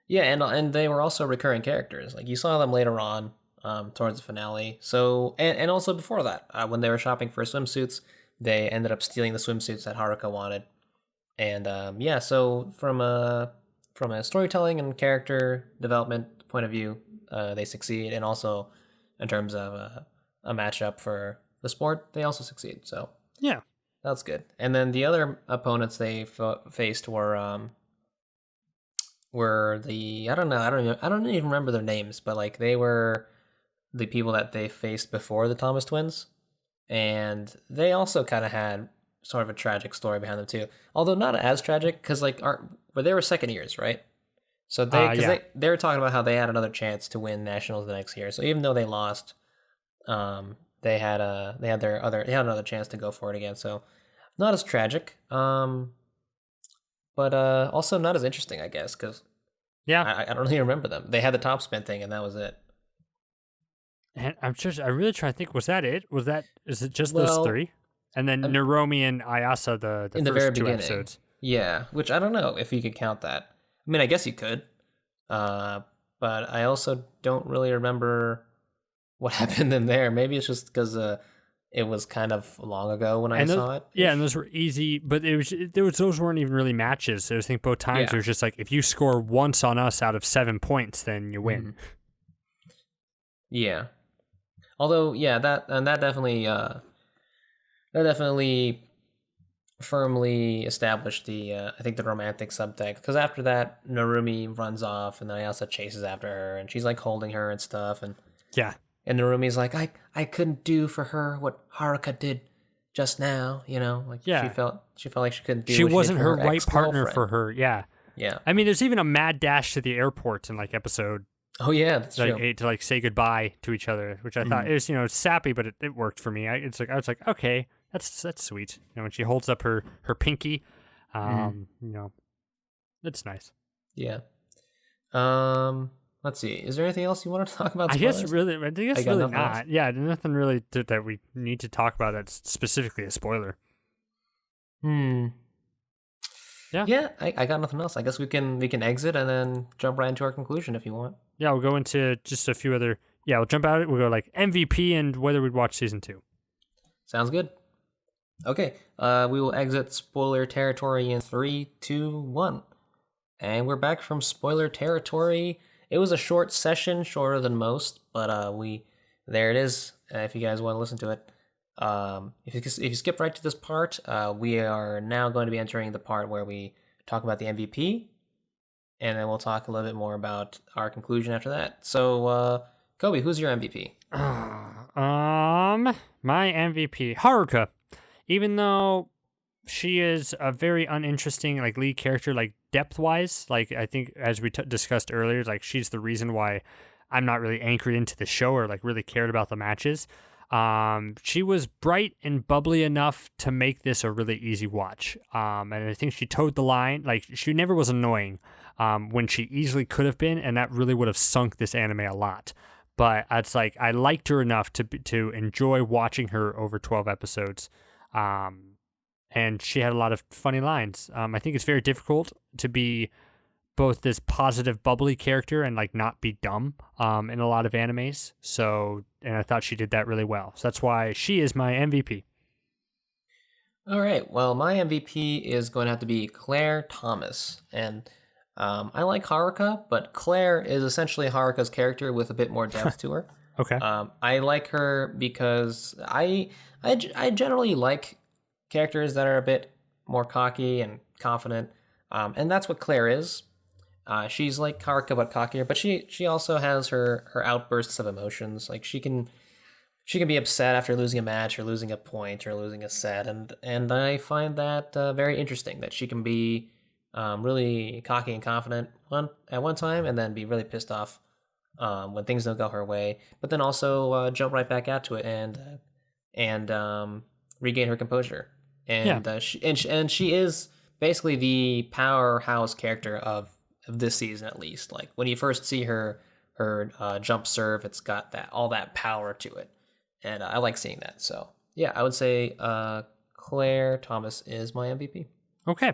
Yeah, and they were also recurring characters. Like you saw them later on towards the finale. So and also before that, when they were shopping for swimsuits, they ended up stealing the swimsuits that Haruka wanted. And so from a storytelling and character development point of view, they succeed, and also in terms of a matchup for the sport, they also succeed. So yeah, that's good. And then the other opponents they faced were the I don't even remember their names, but like they were the people that they faced before the Thomas twins, and they also kind of had sort of a tragic story behind them too, although not as tragic because but they were second years, right? So they were talking about how they had another chance to win nationals the next year. So even though they lost, they had another chance to go for it again. So not as tragic, but also not as interesting, I guess, because I don't really remember them. They had the top spin thing, and that was it. And I really try to think, was that it? Is it just those three? And then Narumi and Ayasa, the in first the very two beginning. episodes. Yeah, which I don't know if you could count that. I mean, I guess you could, but I also don't really remember what happened in there. Maybe it's just because it was kind of long ago when I saw it. Yeah, and those were easy, but those weren't even really matches. I think both times it was just like, if you score once on us out of 7 points, then you win. Mm-hmm. Yeah. Although, yeah, that definitely firmly established I think the romantic subtext, because after that Narumi runs off and then Ayasa chases after her and she's like holding her and stuff, and Narumi's like, I couldn't do for her what Haruka did just now, she felt like she couldn't do she what wasn't she did for her right partner ex-girlfriend. for her. Yeah, I mean, there's even a mad dash to the airport in like episode that's true. 8 to like say goodbye to each other, which I thought is sappy, but it worked for me. I was like, okay, that's sweet. When she holds up her pinky, it's nice. Yeah. Let's see. Is there anything else you want to talk about? I guess really not. Else. Yeah, nothing really that we need to talk about that's specifically a spoiler. Hmm. Yeah. Yeah, I got nothing else. I guess we can exit and then jump right into our conclusion if you want. Yeah, we'll go into just a few other. Yeah, we'll jump out. We'll go like MVP and whether we'd watch season 2. Sounds good. Okay. We will exit spoiler territory in 3, 2, 1. And we're back from spoiler territory. It was a short session, shorter than most, but there it is. If you guys want to listen to it, if you skip right to this part, we are now going to be entering the part where we talk about the MVP, and then we'll talk a little bit more about our conclusion after that. So, Kobe, who's your MVP? My MVP, Haruka. Even though she is a very uninteresting like lead character, like depth wise, like I think as we discussed earlier, like she's the reason why I'm not really anchored into the show or like really cared about the matches. She was bright and bubbly enough to make this a really easy watch. And I think she towed the line. Like she never was annoying when she easily could have been, and that really would have sunk this anime a lot. But it's like I liked her enough to enjoy watching her over 12 episodes. And she had a lot of funny lines. I think it's very difficult to be both this positive, bubbly character and like not be dumb in a lot of animes. So, and I thought she did that really well. So that's why she is my MVP. All right. Well, my MVP is going to have to be Claire Thomas, and I like Haruka, but Claire is essentially Haruka's character with a bit more depth to her. Okay. I like her because I generally like characters that are a bit more cocky and confident, and that's what Claire is. She's like Haruka but cockier, but she also has her outbursts of emotions. Like she can be upset after losing a match or losing a point or losing a set, and I find that very interesting that she can be really cocky and confident at one time and then be really pissed off when things don't go her way, but then also jump right back out to it and regain her composure. And she is basically the powerhouse character of this season, at least. Like when you first see her jump serve, it's got all that power to it, and I like seeing that. So yeah, I would say Claire Thomas is my MVP. Okay.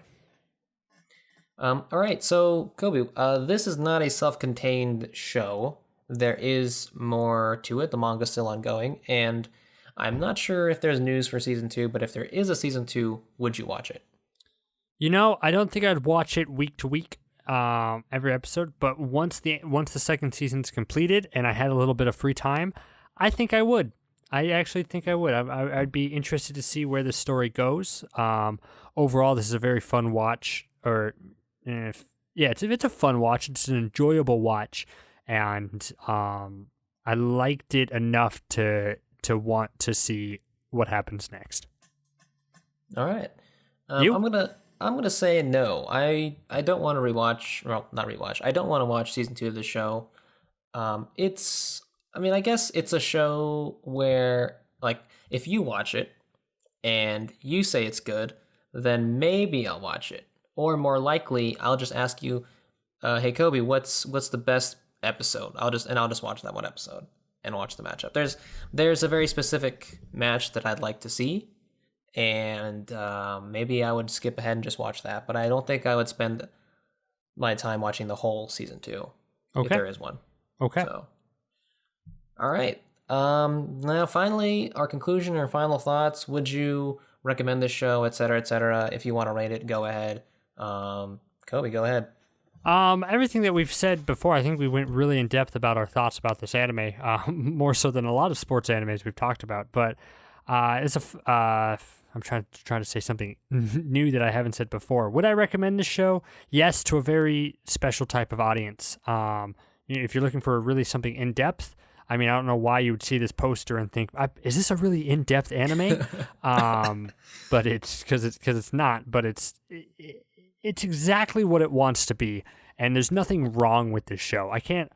All right, so Kobe, this is not a self-contained show. There is more to it. The manga's still ongoing, and I'm not sure if there's news for season 2, but if there is a season 2, would you watch it? You know, I don't think I'd watch it week to week, every episode. But once the second season's completed and I had a little bit of free time, I think I would. I actually think I would. I'd be interested to see where the story goes. Overall, this is a very fun watch. It's a fun watch. It's an enjoyable watch, and I liked it enough to want to see what happens next. All right. You? I'm gonna say no. I don't want to rewatch. Well, not rewatch. I don't want to watch season 2 of the show. I guess it's a show where, like, if you watch it and you say it's good, then maybe I'll watch it. Or more likely, I'll just ask you, "Hey Kobe, what's the best episode?" I'll just watch that one episode and watch the matchup. There's a very specific match that I'd like to see, and maybe I would skip ahead and just watch that. But I don't think I would spend my time watching the whole season 2 if there is one. Okay. So, all right. Now, finally, our conclusion or final thoughts. Would you recommend this show, et cetera, et cetera? If you want to rate it, go ahead. Kobe, go ahead. Everything that we've said before, I think we went really in depth about our thoughts about this anime, more so than a lot of sports animes we've talked about. But I'm trying to say something new that I haven't said before. Would I recommend this show? Yes, to a very special type of audience. If you're looking for really something in depth, I mean, I don't know why you would see this poster and think, "Is this a really in-depth anime?" But it's because it's not. But it's exactly what it wants to be, and there's nothing wrong with this show. I can't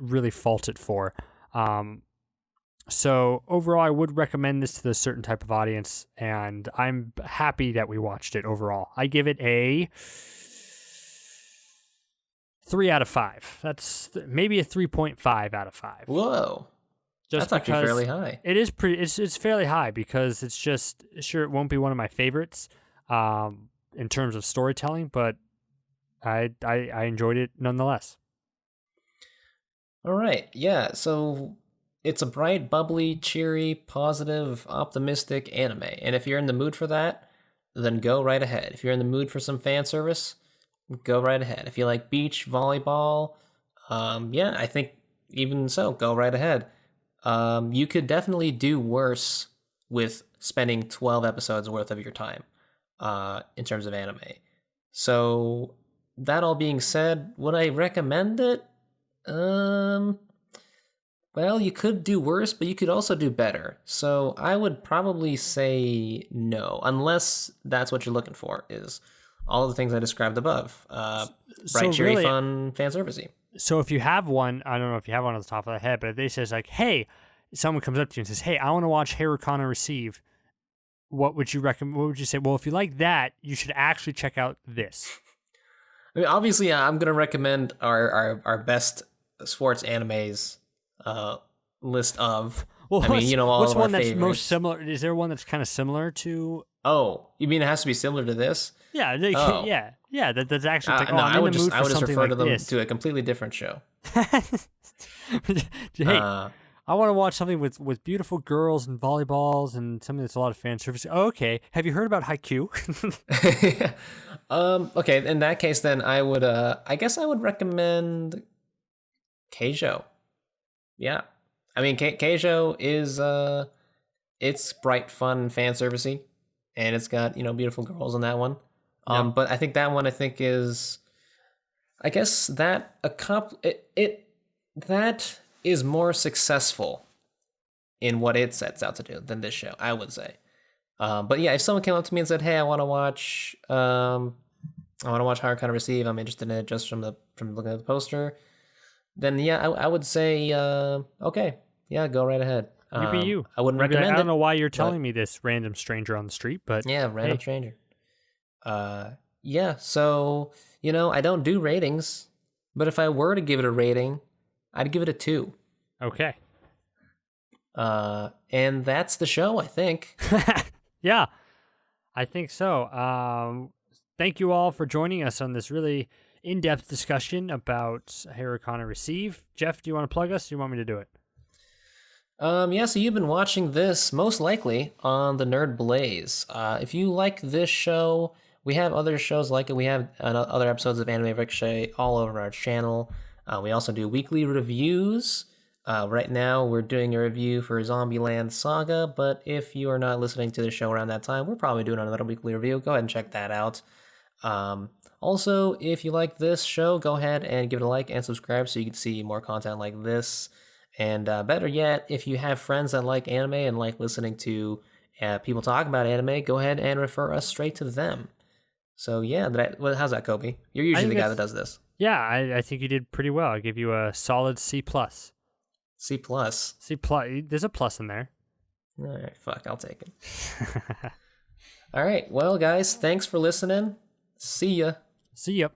really fault it for. So overall, I would recommend this to a certain type of audience, and I'm happy that we watched it overall. I give it a 3 out of 5. That's maybe a 3.5 out of 5. Whoa. Just That's actually because fairly high. it is pretty. It's fairly high because it's just sure it won't be one of my favorites in terms of storytelling, but I enjoyed it nonetheless. All right. Yeah. So it's a bright, bubbly, cheery, positive, optimistic anime. And if you're in the mood for that, then go right ahead. If you're in the mood for some fan service, go right ahead. If you like beach volleyball, yeah, I think even so, go right ahead. You could definitely do worse with spending 12 episodes worth of your time in terms of anime. So, that all being said, would I recommend it? Well, you could do worse, but you could also do better. So I would probably say no, unless that's what you're looking for, is all of the things I described above. Bright, cheery, really, fun, fan servicey. So if you have one, I don't know if you have one on the top of the head, but if they says like, hey, someone comes up to you and says, hey, I want to watch Harukana Receive, what would you recommend? What would you say? Well, if you like that, you should actually check out this. I mean, obviously, I'm gonna recommend our best sports animes list of. Well, I mean, all what's of our one that's favorites. most similar? Is there one that's kind of similar to? Oh, you mean it has to be similar to this? Yeah, Oh. yeah. That's actually like, no, I'm I in would the just mood for just something refer like to them this. to a completely different show. Hey, I want to watch something with beautiful girls and volleyballs and something that's a lot of fan service. Oh, okay, have you heard about Haikyuu? Okay, in that case, then I would. I guess I would recommend Keijo. Yeah, I mean, Keijo is it's bright, fun, fan servicey, and it's got beautiful girls in that one. Yep. But I think that one is, I guess that that is more successful in what it sets out to do than this show, I would say. But yeah, if someone came up to me and said, "Hey, I want to watch Harukana Receive. I'm interested in it just from looking at the poster," then yeah, I would say, okay, yeah, go right ahead. You be you. I wouldn't You'd be like, recommend I don't it. know why you're telling me this, random stranger on the street, but Yeah, random hey. stranger. Yeah. So I don't do ratings, but if I were to give it a rating, I'd give it a 2. Okay. And that's the show, I think. Yeah, I think so. Thank you all for joining us on this really in-depth discussion about Harukana Receive. Jeff, do you want to plug us? Or do you want me to do it? Yeah, so you've been watching this most likely on the Nerd Blaze. If you like this show, we have other shows like it. We have other episodes of Anime Ricochet all over our channel. We also do weekly reviews. Right now, we're doing a review for Zombieland Saga, but if you are not listening to the show around that time, we're probably doing another weekly review. Go ahead and check that out. Also, if you like this show, go ahead and give it a like and subscribe so you can see more content like this. And better yet, if you have friends that like anime and like listening to people talk about anime, go ahead and refer us straight to them. So yeah, how's that, Kobe? You're usually the guy that does this. Yeah, I think you did pretty well. I give you a solid C+. C+. C+. There's a plus in there. All right, fuck, I'll take it. All right, well, guys, thanks for listening. See ya. See ya.